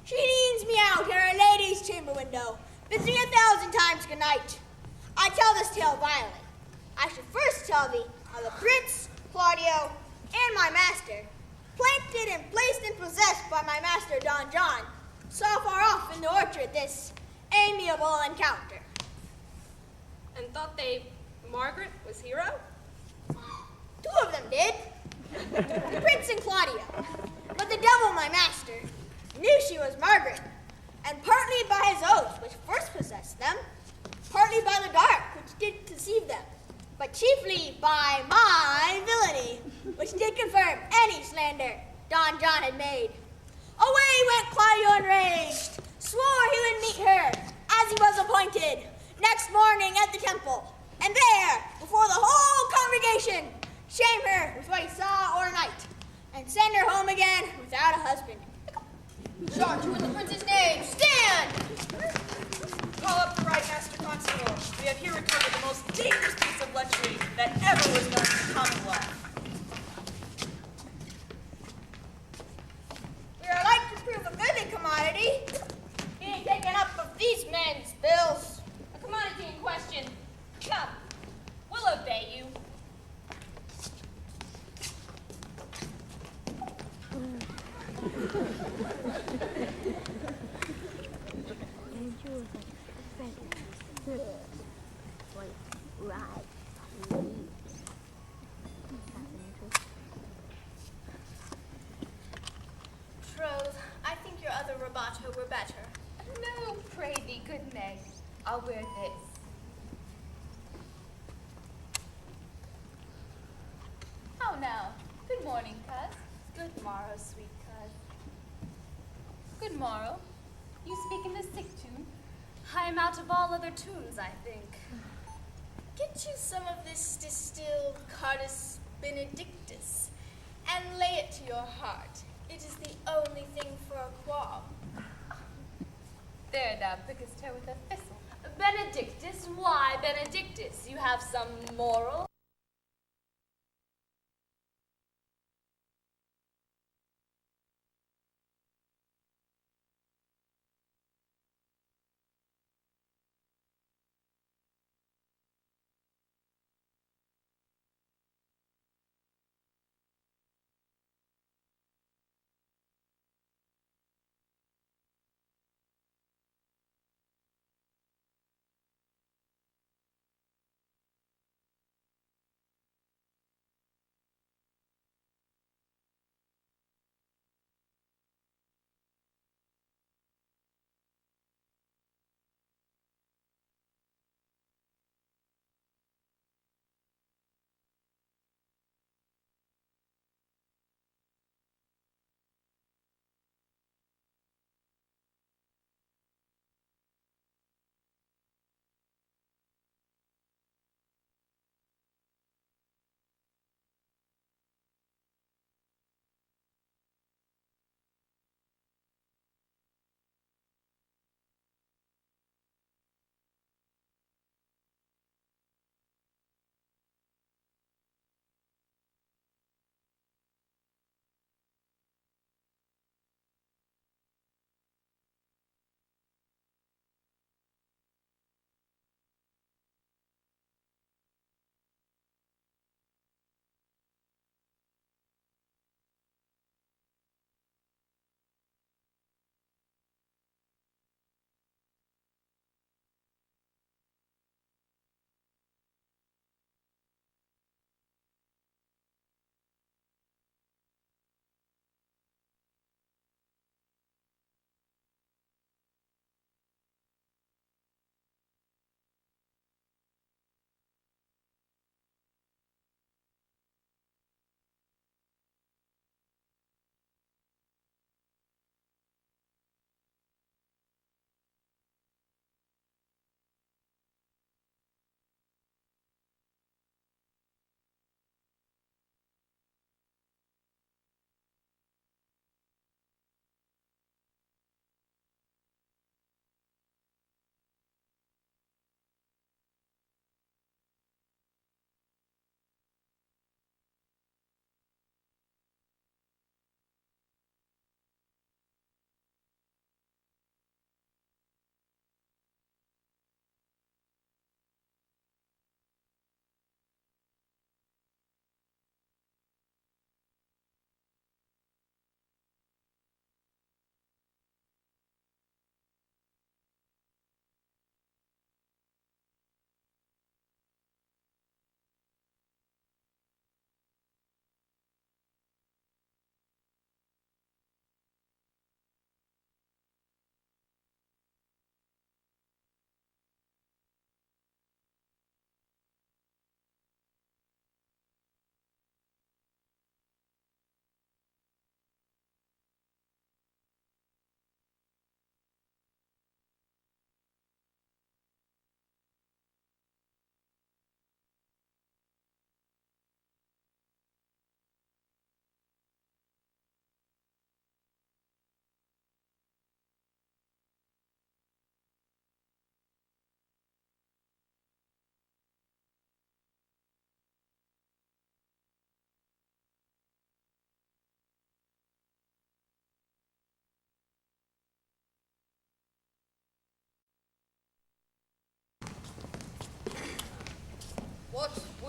She leans me out at her lady's chamber window, bids me 1,000 times good night. I tell this tale violent. I should first tell thee how the prince, Claudio, and my master, planted and placed and possessed by my master Don John, saw far off in the orchard this amiable encounter. And thought they Margaret was Hero? 2 of them did. The prince and Claudio. But the devil, my master, knew she was Margaret, and partly by his oaths which first possessed them, partly by the dark which did deceive them, but chiefly by my villainy, which did confirm any slander Don John had made. Away went Claudio enraged, swore he would meet her, as he was appointed, next morning at the temple, and there, before the whole congregation, shame her with what he saw o'ernight, and send her home again without a husband. Charge you in the prince's name. Stand! Call up the right master constable. We have here recovered the most dangerous piece of lechery that ever was known in the Commonwealth. We are like to prove a goodly commodity, being taken up of these men's bills. A commodity in question. Come, we'll obey you. Troth, I think your other rabato were better. No, pray thee, good Meg. I'll wear this. How now? Good morning, cuz. Good morrow, sweet cuz. Good morrow. You speak in the sick tune. I am out of all other tunes, I think. Get you some of this distilled Cardus Benedictus and lay it to your heart. It is the only thing for a qualm. There thou prickest her with a thistle. Benedictus? Why Benedictus? You have some moral?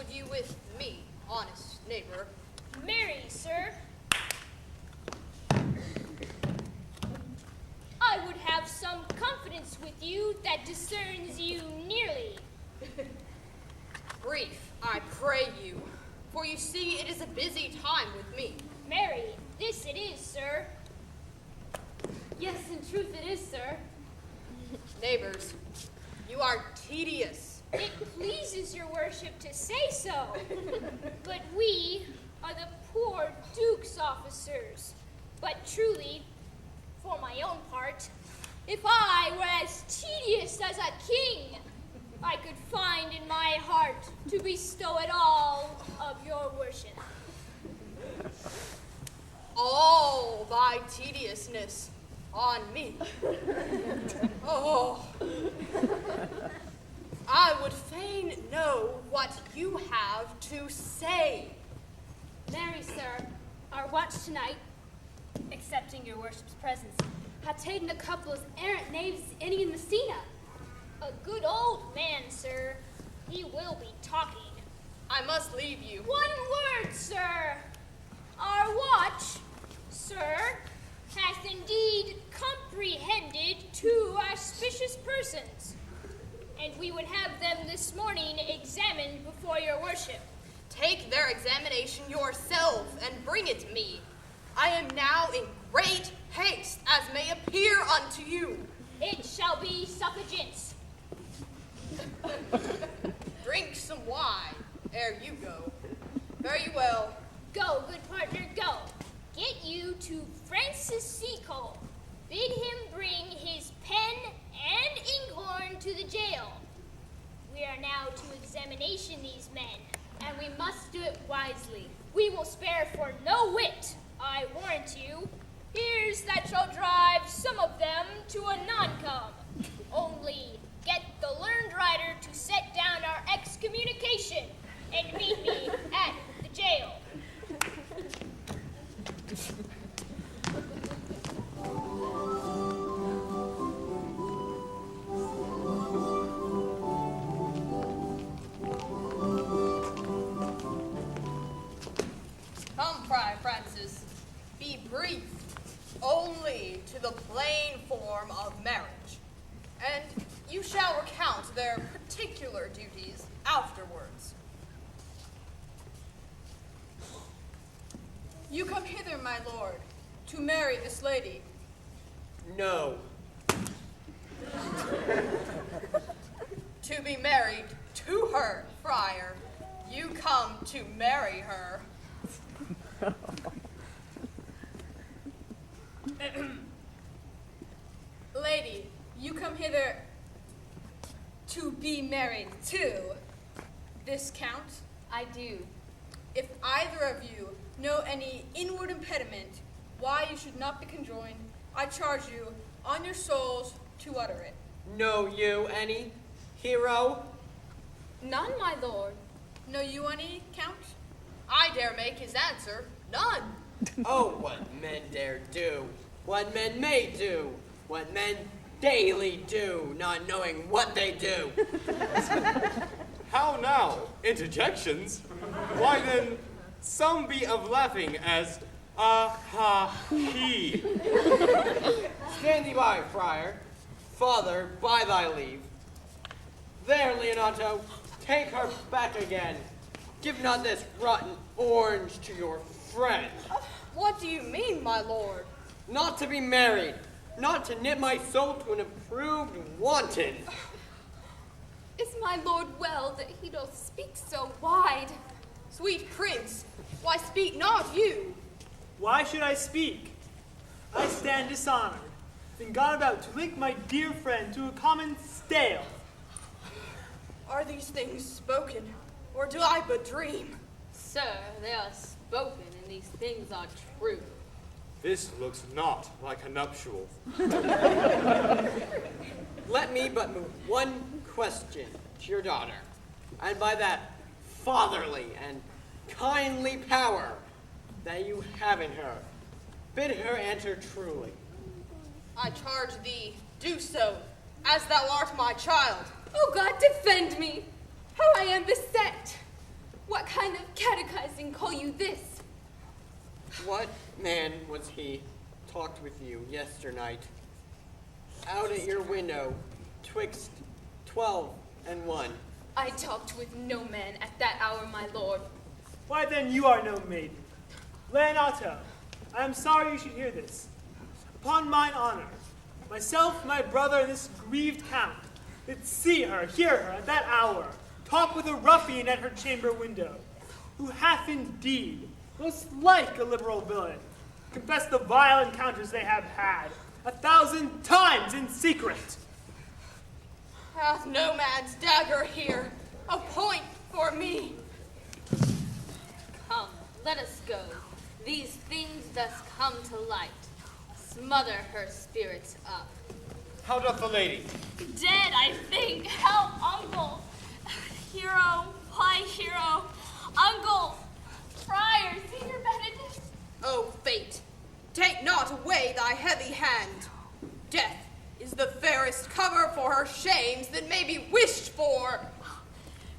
would you with me, honest neighbor? Marry, sir. I would have some confidence with you that discerns you nearly. Brief, I pray you, for you see it is a busy time with me. Marry, this it is, sir. Yes, in truth it is, sir. Neighbors, you are tedious. It pleases your worship to say so. But we are the poor duke's officers. But truly, for my own part, if I were as tedious as a king, I could find in my heart to bestow it all of your worship. All thy tediousness on me. Oh, I would fain know what you have to say. Marry, sir, our watch tonight, accepting your worship's presence, hath taken a couple of errant knaves any in Messina. A good old man, sir. He will be talking. I must leave you. One word, sir. Our watch, sir, hath indeed comprehended 2 auspicious persons, and we would have them this morning examined before your worship. Take their examination yourselves and bring it me. I am now in great haste, as may appear unto you. It shall be suffigance. Drink some wine ere you go. Very well. Go, good partner, go. Get you to Francis Seacole. Bid him bring his pen and inkhorn to the jail. We are now to examination these men, And we must do it wisely. we will spare for no wit, I warrant you. Here's that shall drive some of them to a non-com. Only get the learned writer to set down our excommunication and meet me at the jail. Come, Friar Francis, be brief, only to the plain form of marriage, and you shall recount their particular duties afterwards. You come hither, my lord, to marry this lady. No. To be married to her, friar. You come to marry her. Lady, you come hither to be married to this count. I do. If either of you know any inward impediment why you should not be conjoined, I charge you on your souls to utter it. Know you any, hero? None, my lord. Know you any, Count? I dare make his answer, none. Oh, what men dare do, what men may do, what men daily do, not knowing what they do. How now, interjections? Why then, some be of laughing as he. Stand thee by, friar. Father, by thy leave. There, Leonato, take her back again. Give not this rotten orange to your friend. What do you mean, my lord? Not to be married, not to knit my soul to an approved wanton. Is my lord well that he doth speak so wide? Sweet prince, why speak not you? Why should I speak? I stand dishonored, and gone about to link my dear friend to a common stale. Are these things spoken, or do I but dream? Sir, they are spoken, and these things are true. This looks not like a nuptial. Let me but move one question to your daughter, and by that fatherly and kindly power that you have in her, bid her answer truly. I charge thee, do so, as thou art my child. Oh God, defend me! How I am beset! and call you this. What man was he talked with you yesternight? Out at your window, twixt 12 and 1. I talked with no man at that hour, my lord. Why then you are no maiden. Leonato, I am sorry you should hear this. Upon mine honor, myself, my brother, and this grieved count, did see her, hear her, at that hour, talk with a ruffian at her chamber window, who hath indeed, most like a liberal villain, confessed the vile encounters they have had, 1,000 times in secret. Hath no man's dagger here a point for me? Come, let us go. These things thus come to light. Smother her spirits up. How doth the lady? Dead, I think. Help, uncle. Hero, why hero? Uncle, friar, Senior Benedict. O fate, take not away thy heavy hand. Death is the fairest cover for her shames that may be wished for.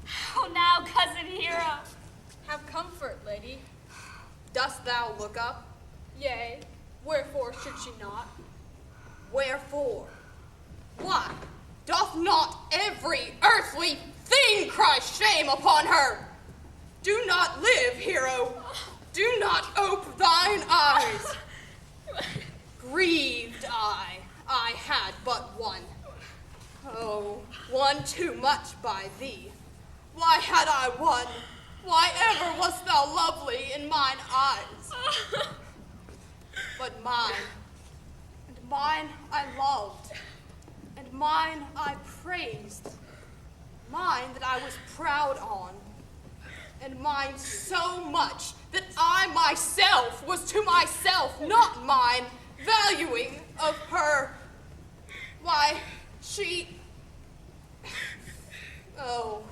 How now, cousin hero? Have comfort, lady. Dost thou look up? Yea, wherefore should she not? Wherefore? Why, doth not every earthly thing cry shame upon her? Do not live, hero. Do not ope thine eyes. Grieved I had but one. Oh, one too much by thee. Why had I one? Why ever wast thou lovely in mine eyes? But mine, and mine I loved, and mine I praised, mine that I was proud on, and mine so much that I myself was to myself not mine, valuing of her. Why, she, oh,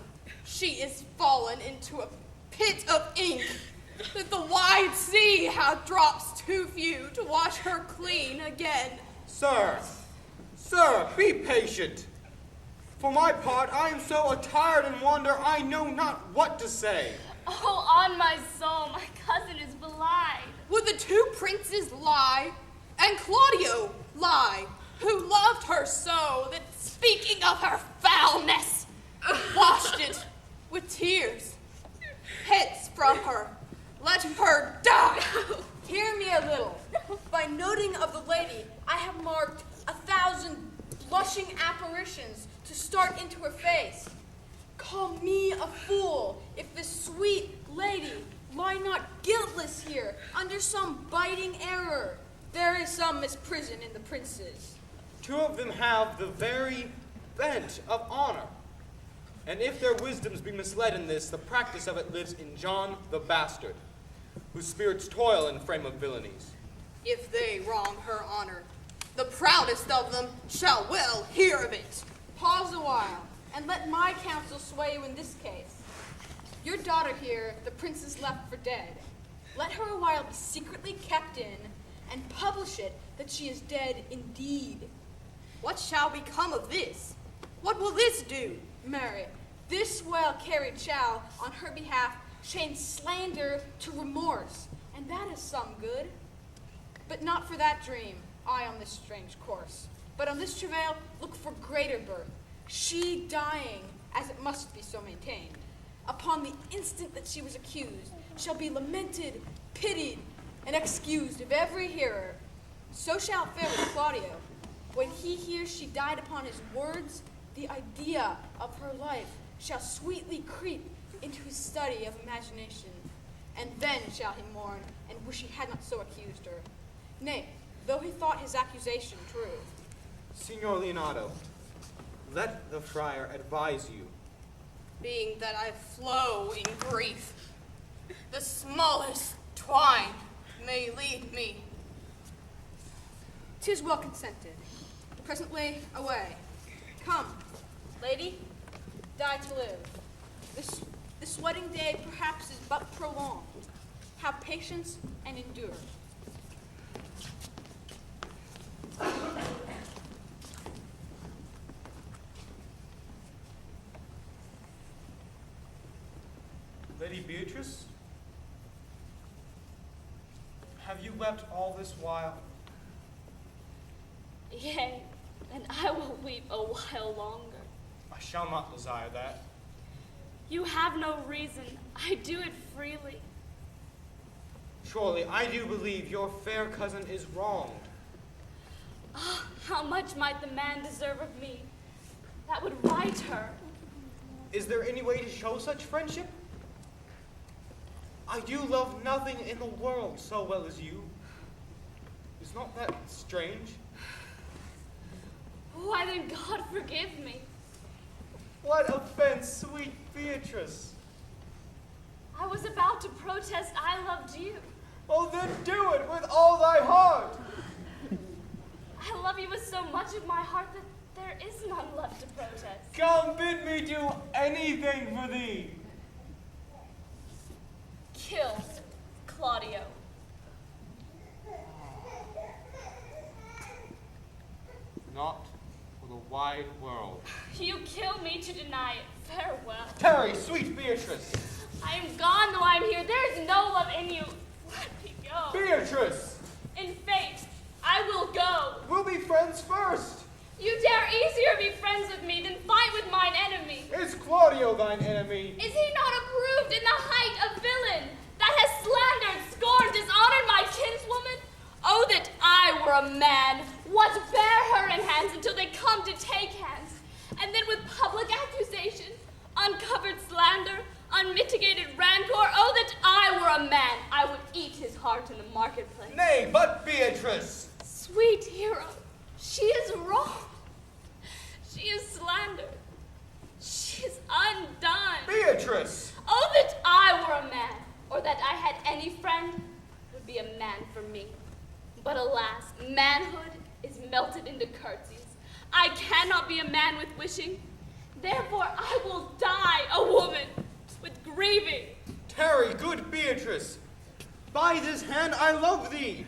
she is fallen into a pit of ink that the wide sea hath drops too few to wash her clean again. Sir, be patient. For my part, I am so attired in wonder, I know not what to say. Oh, on my soul, my cousin is belied. Would the two princes lie, and Claudio lie, who loved her so that, speaking of her foulness, washed it with tears? Hence from her, let her die. Hear me a little. By noting of the lady, I have marked 1,000 blushing apparitions to start into her face. Call me a fool if this sweet lady lie not guiltless here under some biting error. There is some misprison in the princes. 2 of them have the very bent of honor. And if their wisdoms be misled in this, the practice of it lives in John the Bastard, whose spirits toil in frame of villainies. If they wrong her honor, the proudest of them shall well hear of it. Pause a while, and let my counsel sway you in this case. Your daughter here, the princess left for dead. Let her a while be secretly kept in, and publish it that she is dead indeed. What shall become of this? What will this do? Marry, this well carried shall, on her behalf, change slander to remorse, and that is some good. But not for that dream, I on this strange course, but on this travail look for greater birth, she dying, as it must be so maintained, upon the instant that she was accused, shall be lamented, pitied, and excused of every hearer. So shall it fare with Claudio. When he hears she died upon his words, the idea of her life shall sweetly creep into his study of imagination, and then shall he mourn, and wish he had not so accused her. Nay, though he thought his accusation true. Signor Leonato, let the friar advise you. Being that I flow in grief, the smallest twine may lead me. 'Tis well consented. Presently away. Come, lady, die to live. This wedding day perhaps is but prolonged. Have patience and endure. Lady Beatrice, Have you wept all this while? Yea, and I will weep a while longer. I shall not desire that. You have no reason. I do it freely. Surely I do believe your fair cousin is wronged. Ah, how much might the man deserve of me? That would right her. Is there any way to show such friendship? I do love nothing in the world so well as you. Is not that strange? Why then, God forgive me. What offense, sweet Beatrice? I was about to protest I loved you. Oh, then do it with all thy heart. I love you with so much of my heart that there is none left to protest. Come, bid me do anything for thee. Kill Claudio. Not for the wide world. You kill me to deny it. Farewell. Tarry, sweet Beatrice. I am gone though I am here. There is no love in you. Let me go. Beatrice! In faith, I will go. We'll be friends first. You dare easier be friends with me than fight with mine enemy. Is Claudio thine enemy? Is he not approved in the height a villain that has slandered, scorned, dishonored my kinswoman? Oh, that I were a man! What bear her in hands until they come to take hands? And then with public accusation, uncovered slander, unmitigated rancor, oh, that I were a man! I would eat his heart in the marketplace. Nay, but Beatrice! Sweet hero, she is wrong. She is slandered. She is undone. Beatrice! Oh, that I were a man, or that I had any friend would be a man for me. But alas, manhood is melted into curtsies. I cannot be a man with wishing. Therefore, I will die a woman with grieving. Tarry, good Beatrice. By this hand I love thee.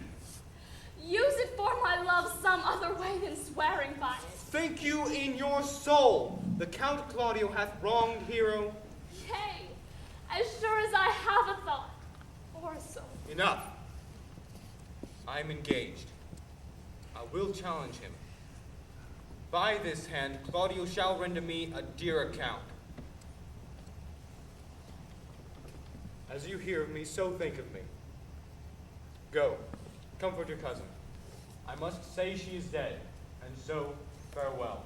Use it for my love some other way than swearing by it. Think you in your soul the Count Claudio hath wronged hero? Yea, as sure as I have a thought or a soul. Enough. I am engaged. I will challenge him. By this hand, Claudio shall render me a dear account. As you hear of me, so think of me. Go, comfort your cousin. I must say she is dead, and so farewell.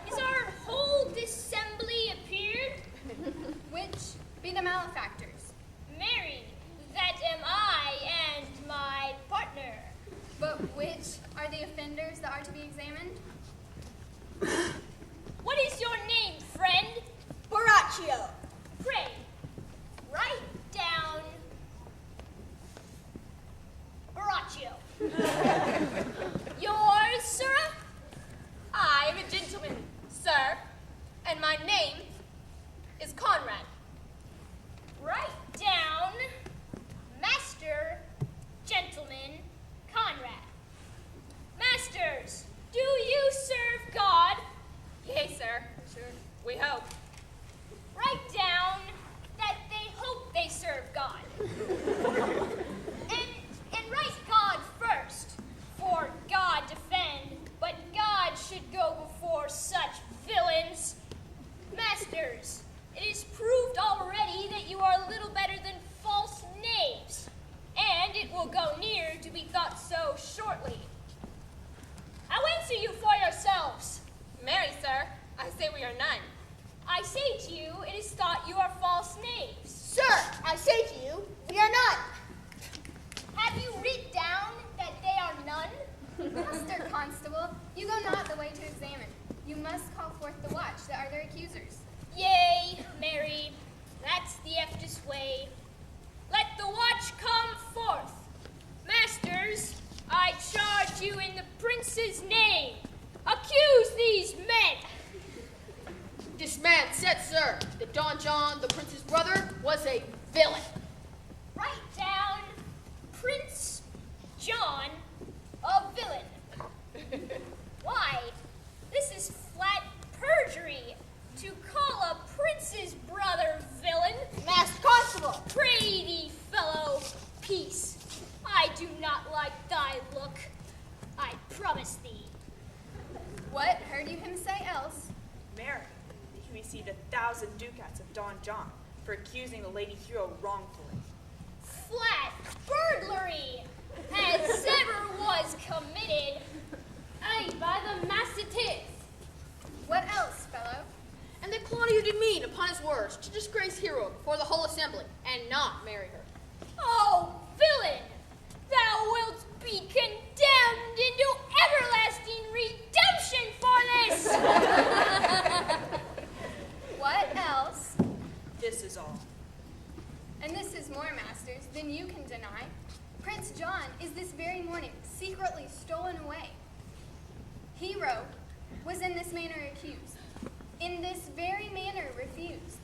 Is our whole dissembly appeared? Which be the malefactors. Marry, that am I and my partner. But which are the offenders that are to be examined? What is your name, friend? Borachio. Pray, write down Borachio. Yours, sirrah? I am a gentleman, sir, and my name is Conrad. Write down Master Gentleman Conrad. Masters, do you serve God? Yea, sir. Sure. We hope. Write down that they hope they serve God. and write God first. peace. I do not like thy look. I promise thee. What heard you him say else? Mary, he received 1,000 ducats of Don John for accusing the lady hero wrongfully. Flat burglary, as ever was committed. Aye, by the mass it is. What else, fellow? And that Claudio did mean, upon his words, to disgrace Hero before the whole assembly, and not marry her. Oh, villain! Thou wilt be condemned into everlasting redemption for this! What else? This is all. And this is more, masters, than you can deny. Prince John is this very morning secretly stolen away. Hero was in this manner accused, in this very manner refused,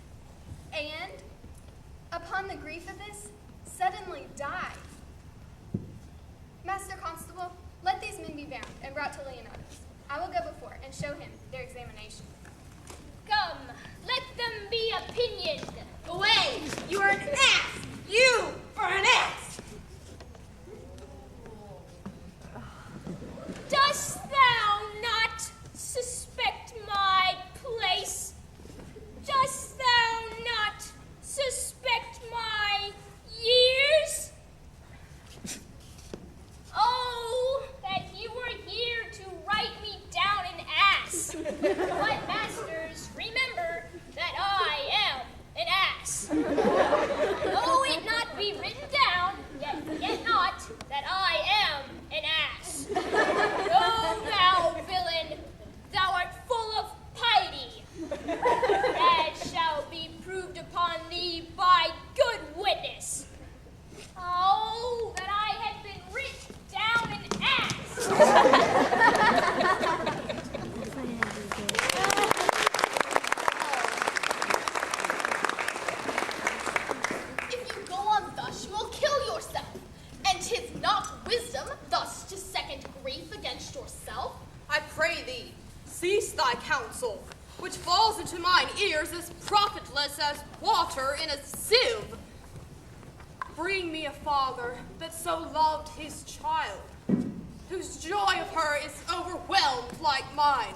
and, upon the grief of this, suddenly died. Master Constable, let these men be bound and brought to Leonatus. I will go before and show him their examination. Come, let them be opinioned. Away! You are an ass! You are an ass! Dost thou not suspect my place? Dost thou not suspect my years? Oh, that you were here to write me down an ass. But masters, remember that I am an ass. Though it not be written down, yet forget not that I am an ass. Oh, thou villain, thou art full of piety, as shall be proved upon thee by good witness. Oh, that I had been writ down an ass. If you go on thus, you will kill yourself. And 'tis not wisdom thus to second grief against yourself. I pray thee, cease thy counsel, which falls into mine ears as profitless as water in a sieve. Bring me a father that so loved his child, whose joy of her is overwhelmed like mine.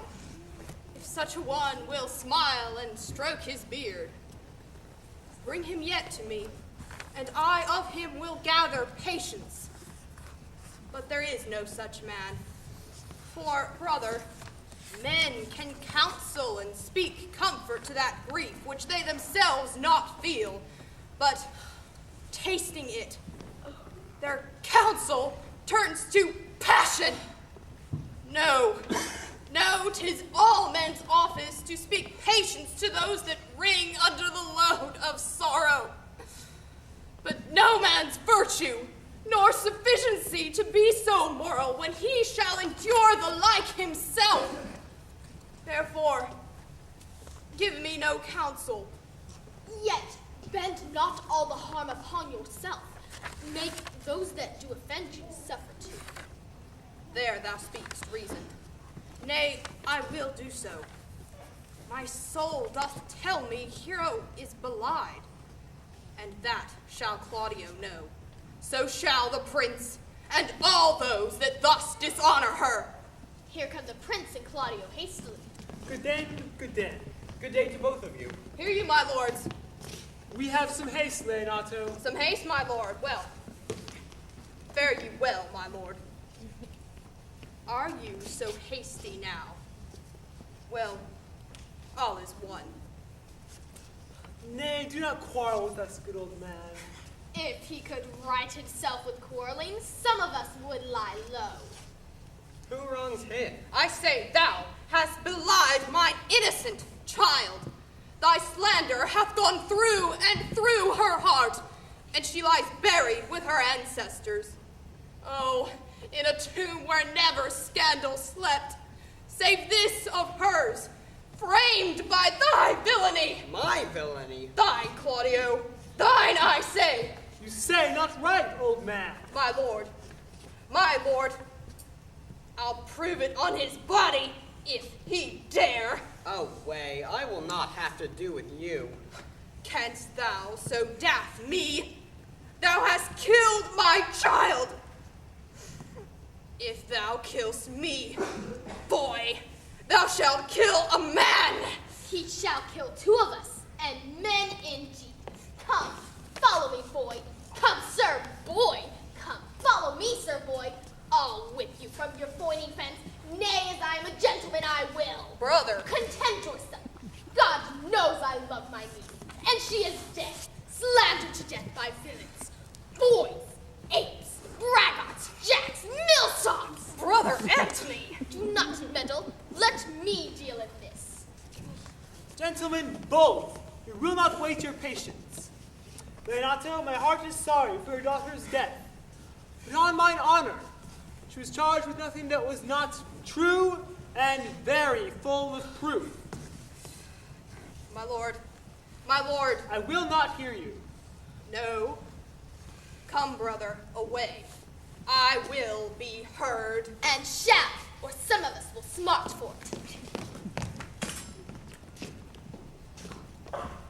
If such a one will smile and stroke his beard, bring him yet to me, and I of him will gather patience. But there is no such man. For, brother, men can counsel and speak comfort to that grief which they themselves not feel, but tasting it, their counsel turns to passion. No, no, 'tis all men's office to speak patience to those that wring under the load of sorrow. But no man's virtue, nor sufficiency to be so moral when he shall endure the like himself. Therefore, give me no counsel. Yet bend not all the harm upon yourself. Make those that do offend you suffer too. There thou speakest reason. Nay, I will do so. My soul doth tell me Hero is belied, and that shall Claudio know. So shall the prince, and all those that thus dishonor her. Here come the prince and Claudio hastily. Good day, good day. Good day to both of you. Hear you, my lords. We have some haste, Leonato. Some haste, my lord. Well, fare you well, my lord. Are you so hasty now? Well, all is one. Nay, do not quarrel with us, good old man. If he could right himself with quarreling, some of us would lie low. Who wrongs him? I say thou hast belied mine innocent child. Thy slander hath gone through and through her heart, and she lies buried with her ancestors. Oh, in a tomb where never scandal slept, save this of hers, framed by thy villainy. My villainy? Thine, Claudio. Thine, I say. You say not right, old man. My lord. My lord. I'll prove it on his body, if he dare. Away, I will not have to do with you. Canst thou so daff me? Thou hast killed my child. If thou killst me, boy, thou shalt kill a man. He shall kill two of us, and men indeed. Come, follow me, boy. Come, sir, boy. Come, follow me, sir, boy. I'll whip you from your foining fence. Nay, as I am a gentleman, I will. Brother. Content yourself. God knows I love my niece, and she is dead, slandered to death by villains. Boys, apes, braggarts, jacks, milksops. Brother Antony. Do not meddle. Let me deal in this. Gentlemen, both, you will not wait your patience. Leonato, my heart is sorry for your daughter's death. But on mine honor, she was charged with nothing that was not true and very full of proof. My lord, my lord. I will not hear you. No. Come, brother, away. I will be heard. And shall, or some of us will smart for it.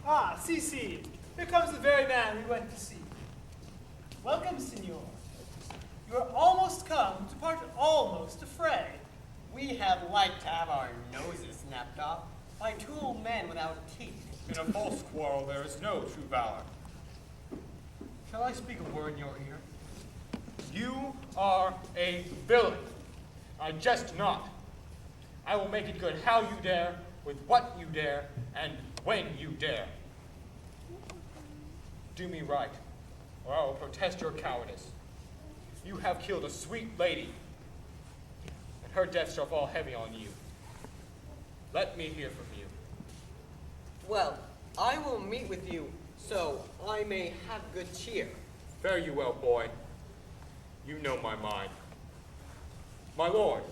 Ah, see, here comes the very man we went to see. Welcome, Signor. You are almost come to part almost a fray. We have like to have our noses snapped off by two old men without teeth. In a false quarrel there is no true valor. Shall I speak a word in your ear? You are a villain. I jest not. I will make it good how you dare, with what you dare, and when you dare. Do me right, or I will protest your cowardice. You have killed a sweet lady, and her death shall fall heavy on you. Let me hear from you. Well, I will meet with you, so I may have good cheer. Fare you well, boy. You know my mind. My lord,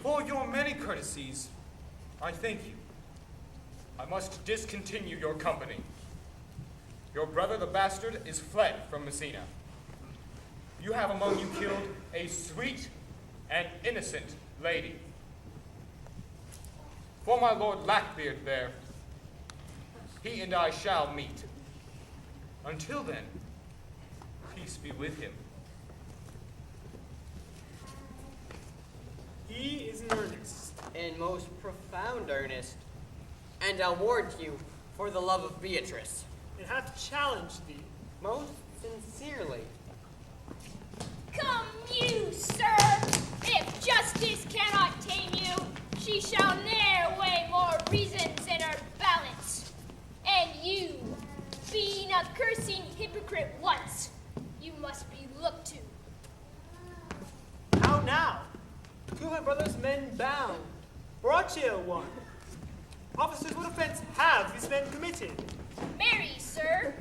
for your many courtesies, I thank you. I must discontinue your company. Your brother, the bastard, is fled from Messina. You have among you killed a sweet and innocent lady. For my lord Lackbeard there, he and I shall meet. Until then, peace be with him. He is in earnest. In most profound earnest. And I'll warn you for the love of Beatrice. And hath challenged thee. Most sincerely. Come you, sir. If justice cannot tame you, she shall ne'er weigh more reasons in her balance. And you, being a cursing hypocrite once, you must be looked to. How now? Two of my brother's men bound. Borachio one. Officers, what offense have these men committed? Marry, sir.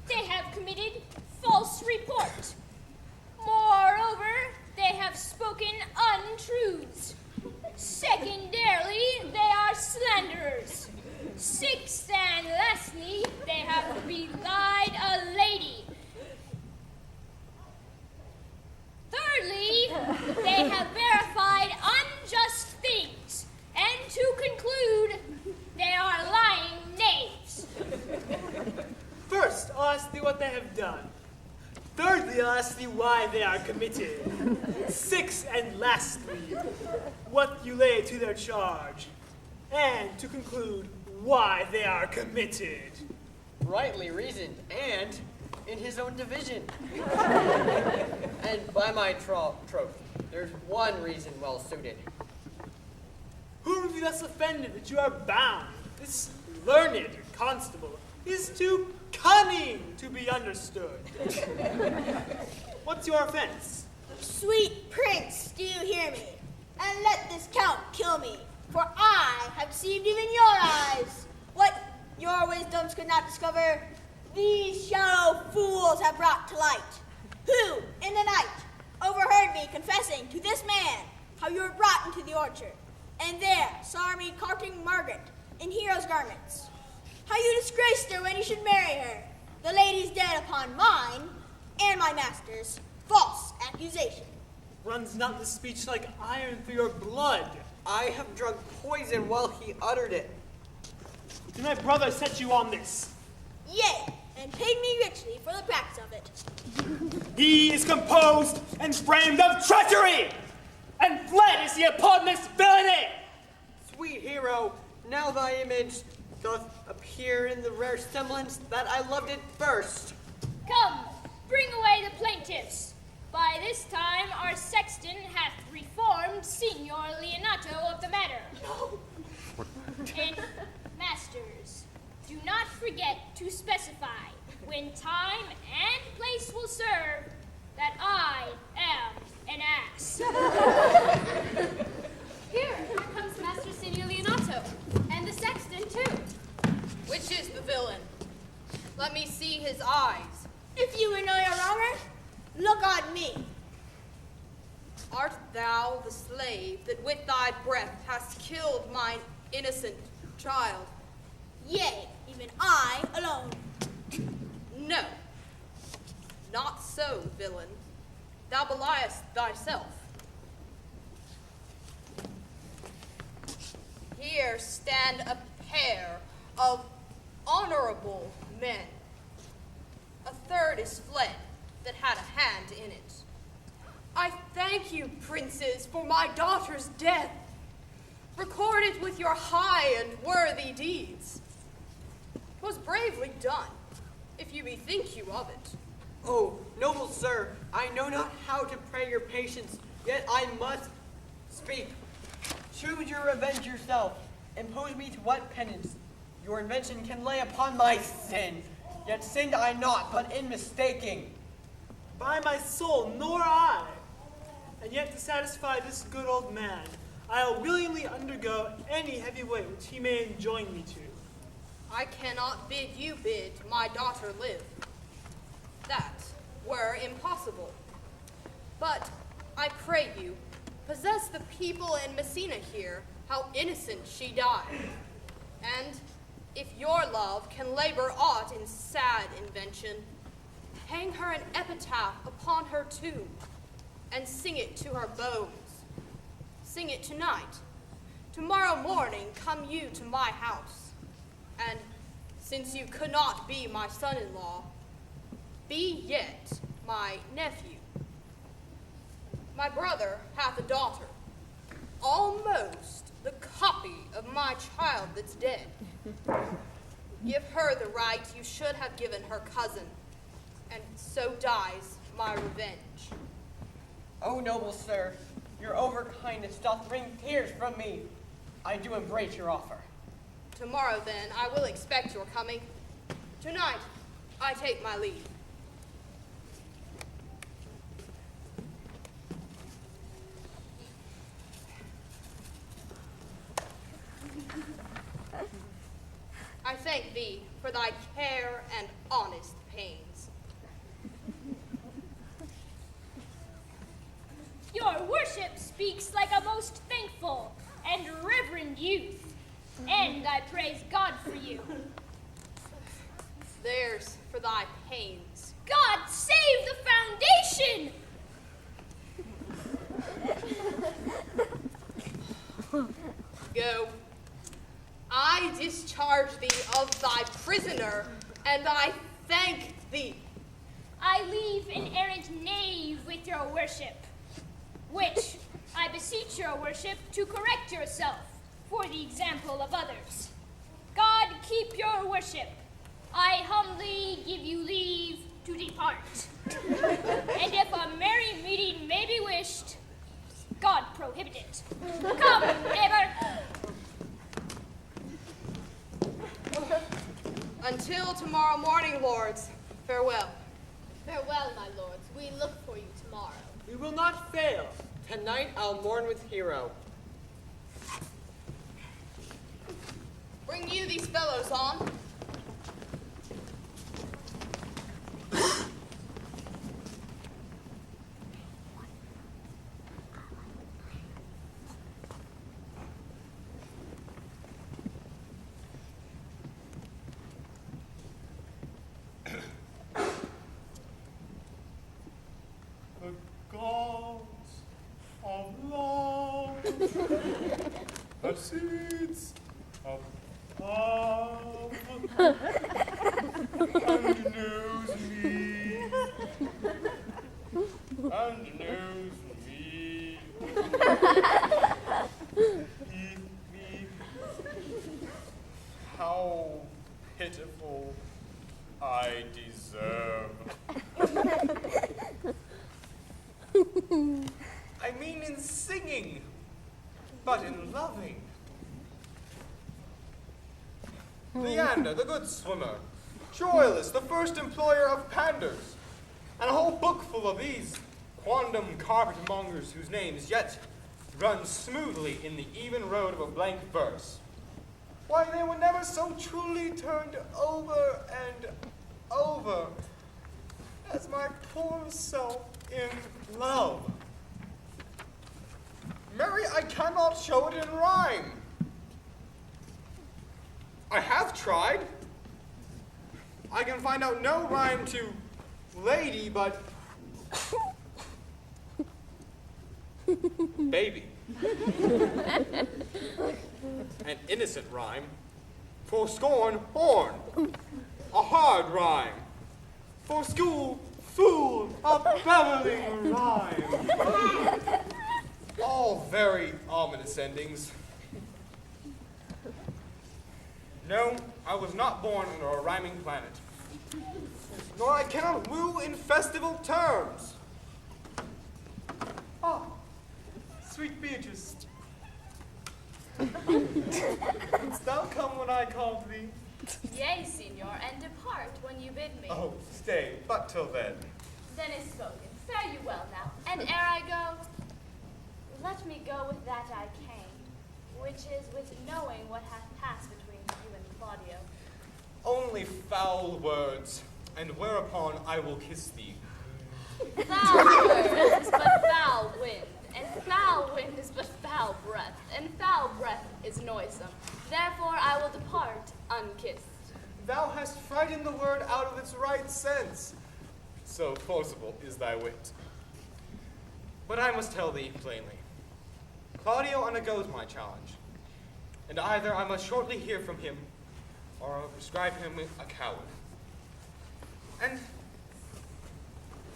They have committed false report. Moreover, they have spoken untruths. Secondarily, they are slanderers. Sixth and lastly, they have belied a lady. Thirdly, they have verified unjust things. And to conclude, they are lying knaves. First, I'll ask thee what they have done. Thirdly, I'll ask thee why they are committed. Sixth and lastly, what you lay to their charge. And to conclude, why they are committed. Rightly reasoned, and in his own division. And by my troth, there's one reason well suited. Whom have you thus offended that you are bound? This learned constable is too cunning to be understood. What's your offense? Sweet prince, do you hear me? And let this count kill me, for I have deceived even your eyes. What your wisdoms could not discover, these shallow fools have brought to light, who, in the night, overheard me confessing to this man how you were brought into the orchard, and there saw me carting Margaret in hero's garments. How you disgraced her when you should marry her. The lady's dead upon mine, and my master's, false accusation. Runs not this speech like iron through your blood? I have drunk poison while he uttered it. Did my brother set you on this? Yea, and paid me richly for the practice of it. He is composed and framed of treachery, and fled is he upon this villainy. Sweet hero, now thy image doth appear in the rare semblance that I loved it first. Come, bring away the plaintiffs. By this time our sexton hath reformed Signor Leonato of the matter. And, masters, do not forget to specify, when time and place will serve, that I am an ass. Here comes Master Signor Leonato, and the sexton too. Which is the villain? Let me see his eyes. If you would know your wronger, look on me. Art thou the slave that with thy breath hast killed mine innocent child? Yea, even I alone. No, not so, villain. Thou beliest thyself. Here stand a pair of honorable men. A third is fled that had a hand in it. I thank you, princes, for my daughter's death. Record it with your high and worthy deeds. 'Twas bravely done, if you bethink you of it. Oh, noble sir, I know not how to pray your patience, yet I must speak. Choose your revenge yourself. Impose me to what penance your invention can lay upon my sin. Yet sinned I not, but in mistaking. By my soul, nor I. And yet to satisfy this good old man, I'll willingly undergo any heavy weight which he may enjoin me to. I cannot bid you bid my daughter live. That were impossible. But I pray you, possess the people in Messina here how innocent she died. And if your love can labor aught in sad invention, hang her an epitaph upon her tomb, and sing it to her bones. Sing it tonight. Tomorrow morning come you to my house, and since you could not be my son-in-law, be yet my nephew. My brother hath a daughter, almost the copy of my child that's dead. Give her the right you should have given her cousin, and so dies my revenge. Oh, noble sir, your overkindness doth wring tears from me. I do embrace your offer. Tomorrow, then, I will expect your coming. Tonight, I take my leave. I thank thee for thy care and honest pains. Your worship speaks like a most thankful and reverend youth, and I praise God for you. There's for thy pains. God save the foundation! Go. I discharge thee of thy prisoner, and I thank thee. I leave an errant knave with your worship, which I beseech your worship to correct yourself for the example of others. God keep your worship. I humbly give you leave to depart. And if a merry meeting may be wished, God prohibit it. Come, neighbor. Until tomorrow morning, lords, farewell. Farewell, my lords. We look for you tomorrow. We will not fail. Tonight I'll mourn with Hero. Bring you these fellows on. The gods of love seeds of love and news me and news me. How pitiful I deserve. I mean in singing, but in loving. Leander, the good swimmer, Troilus, the first employer of panders, and a whole book full of these quondam carpetmongers whose names yet run smoothly in the even road of a blank verse. Why, they were never so truly turned over and over as my poor self in love. Mary, I cannot show it in rhyme. I have tried. I can find out no rhyme to lady, but baby. An innocent rhyme. For scorn, horn. A hard rhyme. For school, fool, a babbling rhyme. All very ominous endings. No, I was not born under a rhyming planet. Nor I cannot woo in festival terms. Ah, sweet Beatrice. Didst thou come when I called thee? Yea, Signor, and depart when you bid me. Oh, stay, but till then. Then is spoken. Fare you well now. And ere I go, let me go with that I came, which is with knowing what hath passed between you and Claudio. Only foul words, and whereupon I will kiss thee. Foul words is but foul wind, and foul wind is but foul breath, and foul breath is noisome. Therefore I will depart unkissed. Thou hast frightened the word out of its right sense. So forcible is thy wit. But I must tell thee plainly. Claudio undergoes my challenge, and either I must shortly hear from him, or I will prescribe him a coward. And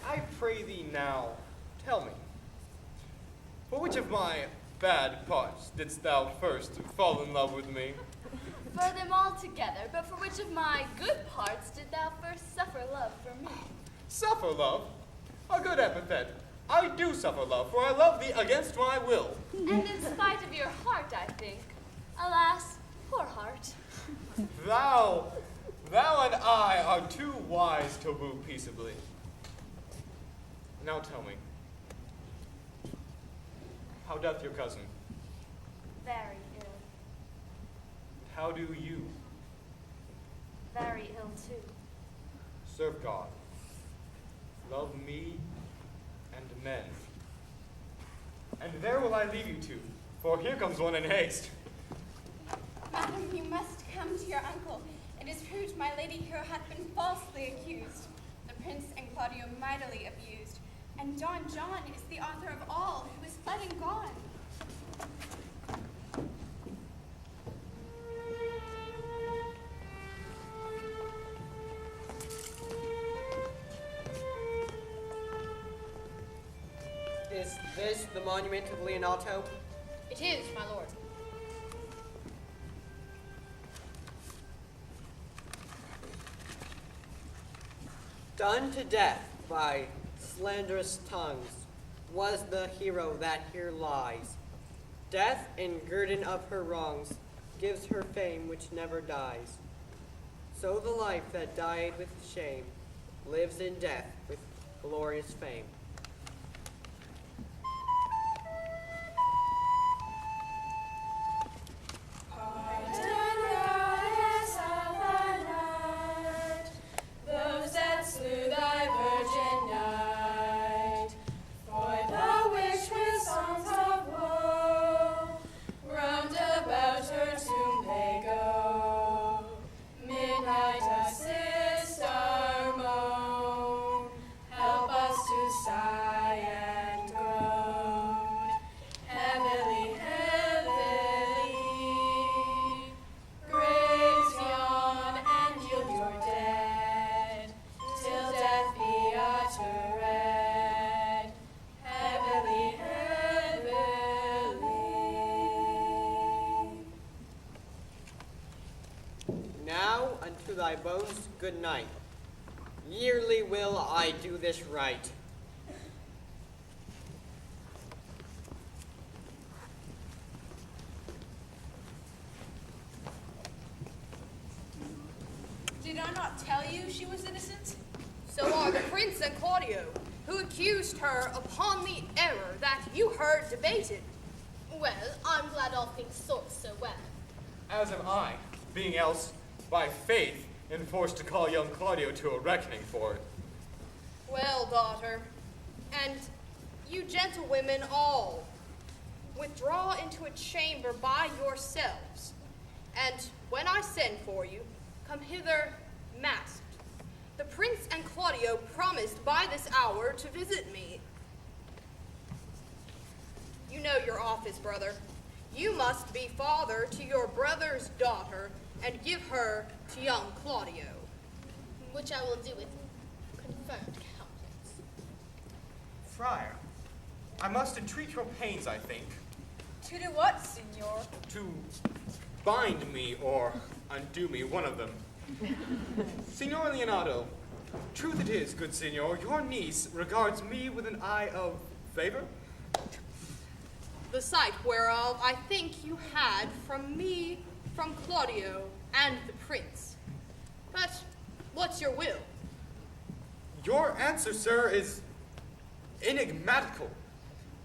I pray thee now, tell me, for which of my bad parts didst thou first fall in love with me? For them all together, but for which of my good parts did thou first suffer love for me? Suffer love? A good epithet. I do suffer love, for I love thee against my will. And in spite of your heart, I think. Alas, poor heart. Thou and I are too wise to woo peaceably. Now tell me, how doth your cousin? Very ill. How do you? Very ill too. Serve God. Love me and men. And there will I leave you to, for here comes one in haste. Madam, you must come to your uncle. It is proved my lady here hath been falsely accused, the prince and Claudio mightily abused, and Don John is the author of all, who is fled and gone. Is this the monument of Leonato? It is, my lord. Done to death by slanderous tongues was the hero that here lies. Death in guerdon of her wrongs gives her fame which never dies. So the life that died with shame lives in death with glorious fame. Those that slew thy virgin night, for the witch with songs of woe, round about her tomb they go. Midnight assist our moan, help us to Now unto thy bones good night. Yearly will I do this right. Did I not tell you she was innocent? So are the prince and Claudio, who accused her upon the error that you heard debated. Well, I'm glad all things sort so well. As am I, being else, by faith, enforced to call young Claudio to a reckoning for it. Well, daughter, and you gentlewomen all, withdraw into a chamber by yourselves, and when I send for you, come hither masked. The prince and Claudio promised by this hour to visit me. You know your office, brother. You must be father to your brother's daughter and give her to young Claudio. Which I will do with confirmed countenance. Friar, I must entreat your pains, I think, To do what, signor? to bind me or undo me, one of them. Signor Leonardo, truth it is, good signor, your niece regards me with an eye of favor? The sight whereof I think you had from me, from Claudio, and the prince. But what's your will? Your answer, sir, is enigmatical.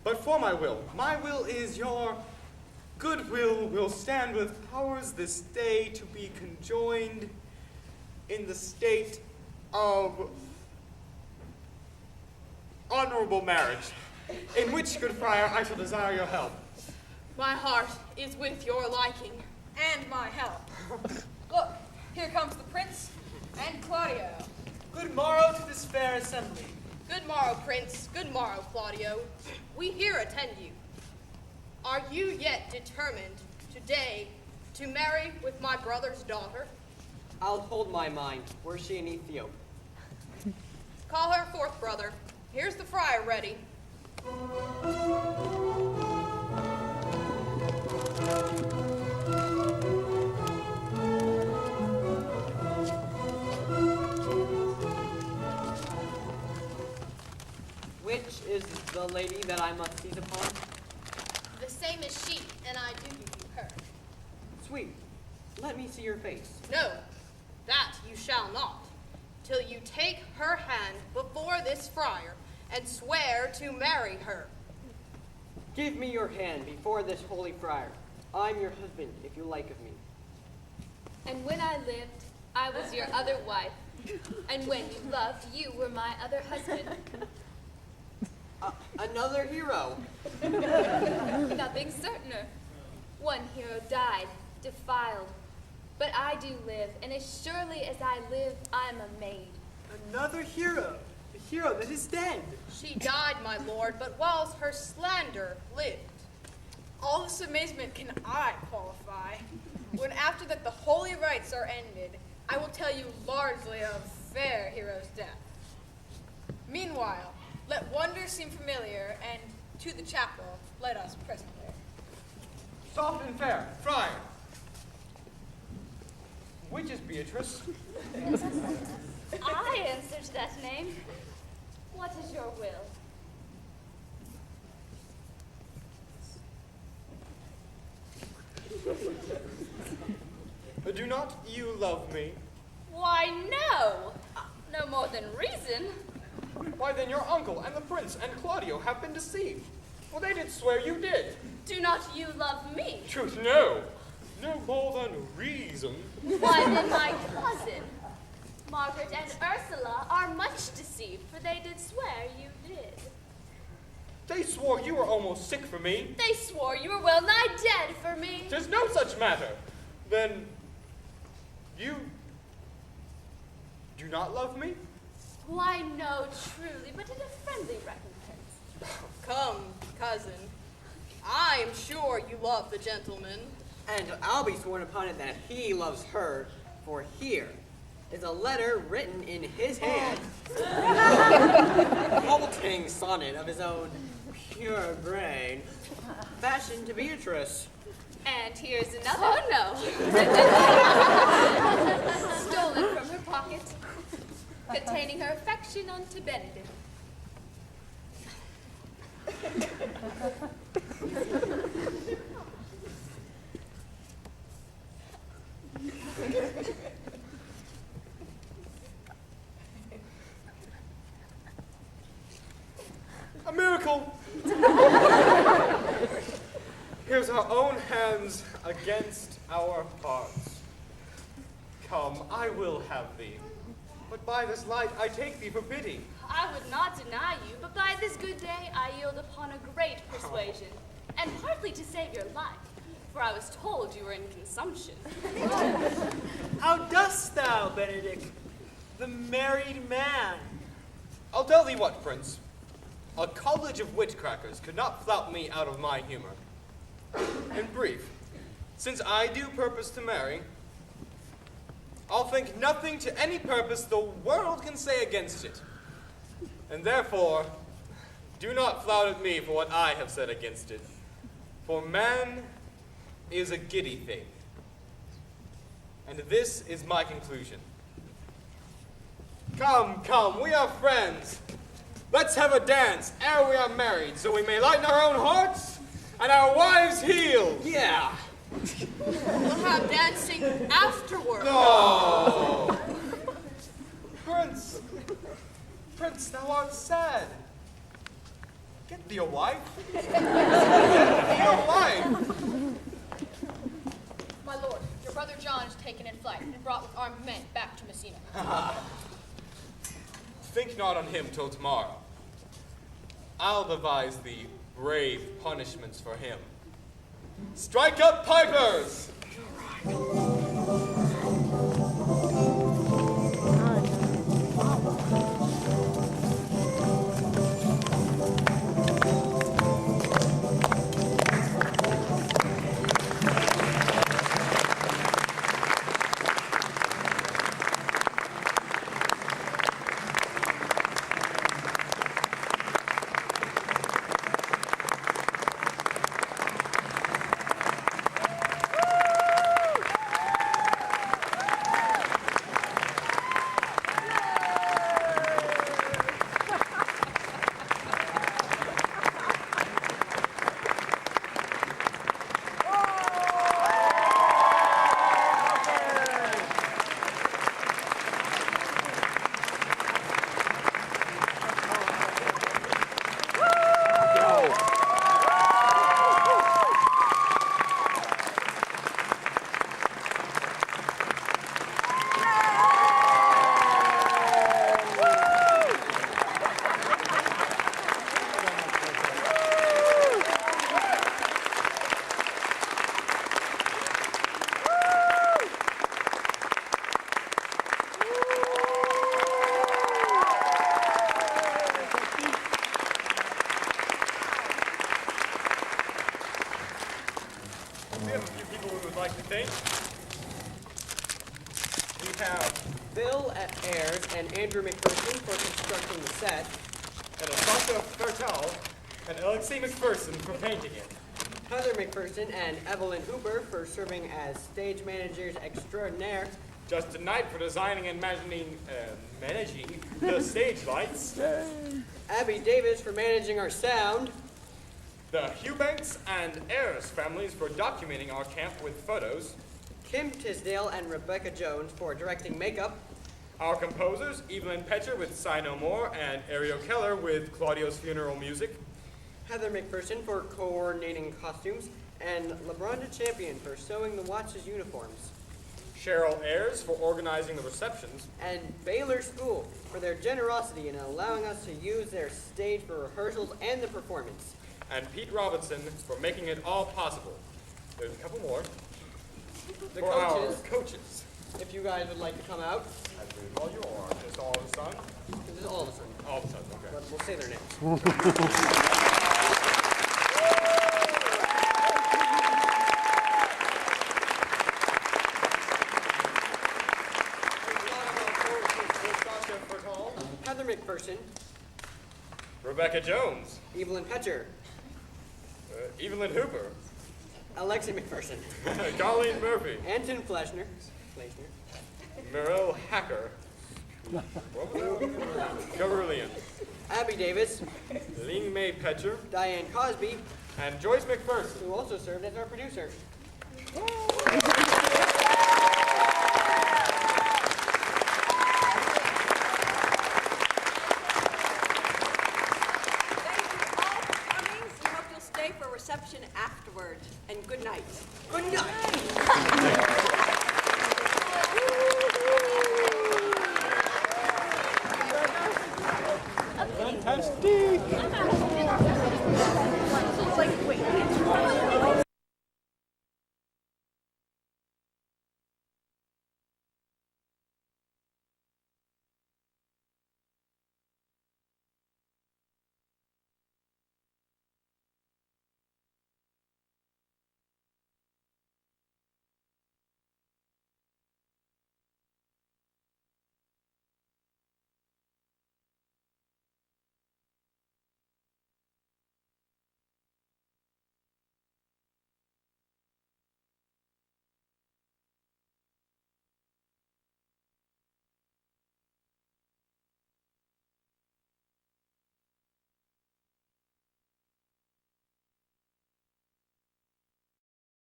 But for my will is your goodwill will stand with powers this day to be conjoined in the state of honorable marriage, in which, good friar, I shall desire your help. My heart is with your liking. And my help. Look, here comes the prince and Claudio. Good morrow to this fair assembly. Good morrow, prince. Good morrow, Claudio. We here attend you. Are you yet determined today to marry with my brother's daughter? I'll hold my mind. Were she in Ethiopia? Call her forth, brother. Here's the friar ready. Which is the lady that I must seize upon? The same as she, and I do give you her. Sweet, let me see your face. No, that you shall not, till you take her hand before this friar and swear to marry her. Give me your hand before this holy friar. I'm your husband, if you like of me. And when I lived, I was your other wife. And when you loved, you were my other husband. Another hero. Nothing certainer. One hero died, defiled. But I do live, and as surely as I live, I'm a maid. Another hero. The hero that is dead. She died, my lord, but whilst her slander lived. All this amazement can I qualify, when after that the holy rites are ended, I will tell you largely of fair hero's death. Meanwhile, let wonder seem familiar, and to the chapel let us presently. Soft and fair, friar. Which is Beatrice? I answer to that name. What is your will? Do not you love me? Why, no. No more than reason. Why then your uncle and the prince and Claudio have been deceived. Well, they did swear you did. Do not you love me? Truth, no. No more than reason. Why then my cousin, Margaret and Ursula, are much deceived, for they did swear you did. They swore you were almost sick for me. They swore you were well nigh dead for me. 'Tis no such matter. Then you do not love me? Why, no, truly, but in a friendly recompense. Come, cousin. I am sure you love the gentleman. And I'll be sworn upon it that he loves her, for here is a letter written in his hand, a halting sonnet of his own pure brain, fashioned to Beatrice. And here's another. Oh, no. Benedict. A miracle! Here's our own hands against our hearts. Come, I will have thee. But by this light I take thee for pity. I would not deny you, but by this good day I yield upon a great persuasion, and partly to save your life, for I was told you were in consumption. How dost thou, Benedict, the married man? I'll tell thee what, Prince. A college of witchcrackers could not flout me out of my humor. In brief, since I do purpose to marry, I'll think nothing to any purpose the world can say against it. And therefore, do not flout at me for what I have said against it. For man is a giddy thing. And this is my conclusion. Come, come, we are friends. Let's have a dance ere we are married, so we may lighten our own hearts and our wives healed. Yeah. We'll have dancing afterward. No! Prince, thou art sad. Get thee a wife. Get thee a wife. My lord, your brother John is taken in flight and brought with armed men back to Messina. Think not on him till tomorrow. I'll devise the brave punishments for him. Strike up pipers! We have a few people we would like to thank. We have Bill Ayers and Andrew McPherson for constructing the set. and Asasha Fertal and Alexei McPherson for painting it. Heather McPherson and Evelyn Hooper for serving as stage managers extraordinaire. Justin Knight for designing and managing the stage lights. Abby Davis for managing our sound. The Hubanks and Ayers families for documenting our camp with photos. Kim Tisdale and Rebecca Jones for directing makeup. Our composers, Evelyn Petcher with Sigh No More and Ariel Keller with Claudio's funeral music. Heather McPherson for coordinating costumes. And LeBronda Champion for sewing the Watch's uniforms. Cheryl Ayers for organizing the receptions. And Baylor School for their generosity in allowing us to use their stage for rehearsals and the performance. And Pete Robinson for making it all possible. There's a couple more. The for coaches. Our coaches. If you guys would like to come out. As we call you, or just all of a sudden? This is all of a sudden. All of a sudden, okay. But we'll say their names. Heather McPherson. Rebecca Jones. Evelyn Petcher. Evelyn Hooper. Alexei McPherson. Colleen Murphy. Anton Fleischner. Merrill Hacker. Garulian, Abby Davis, Ling May Petcher, Diane Cosby, and Joyce McPherson, who also served as our producer.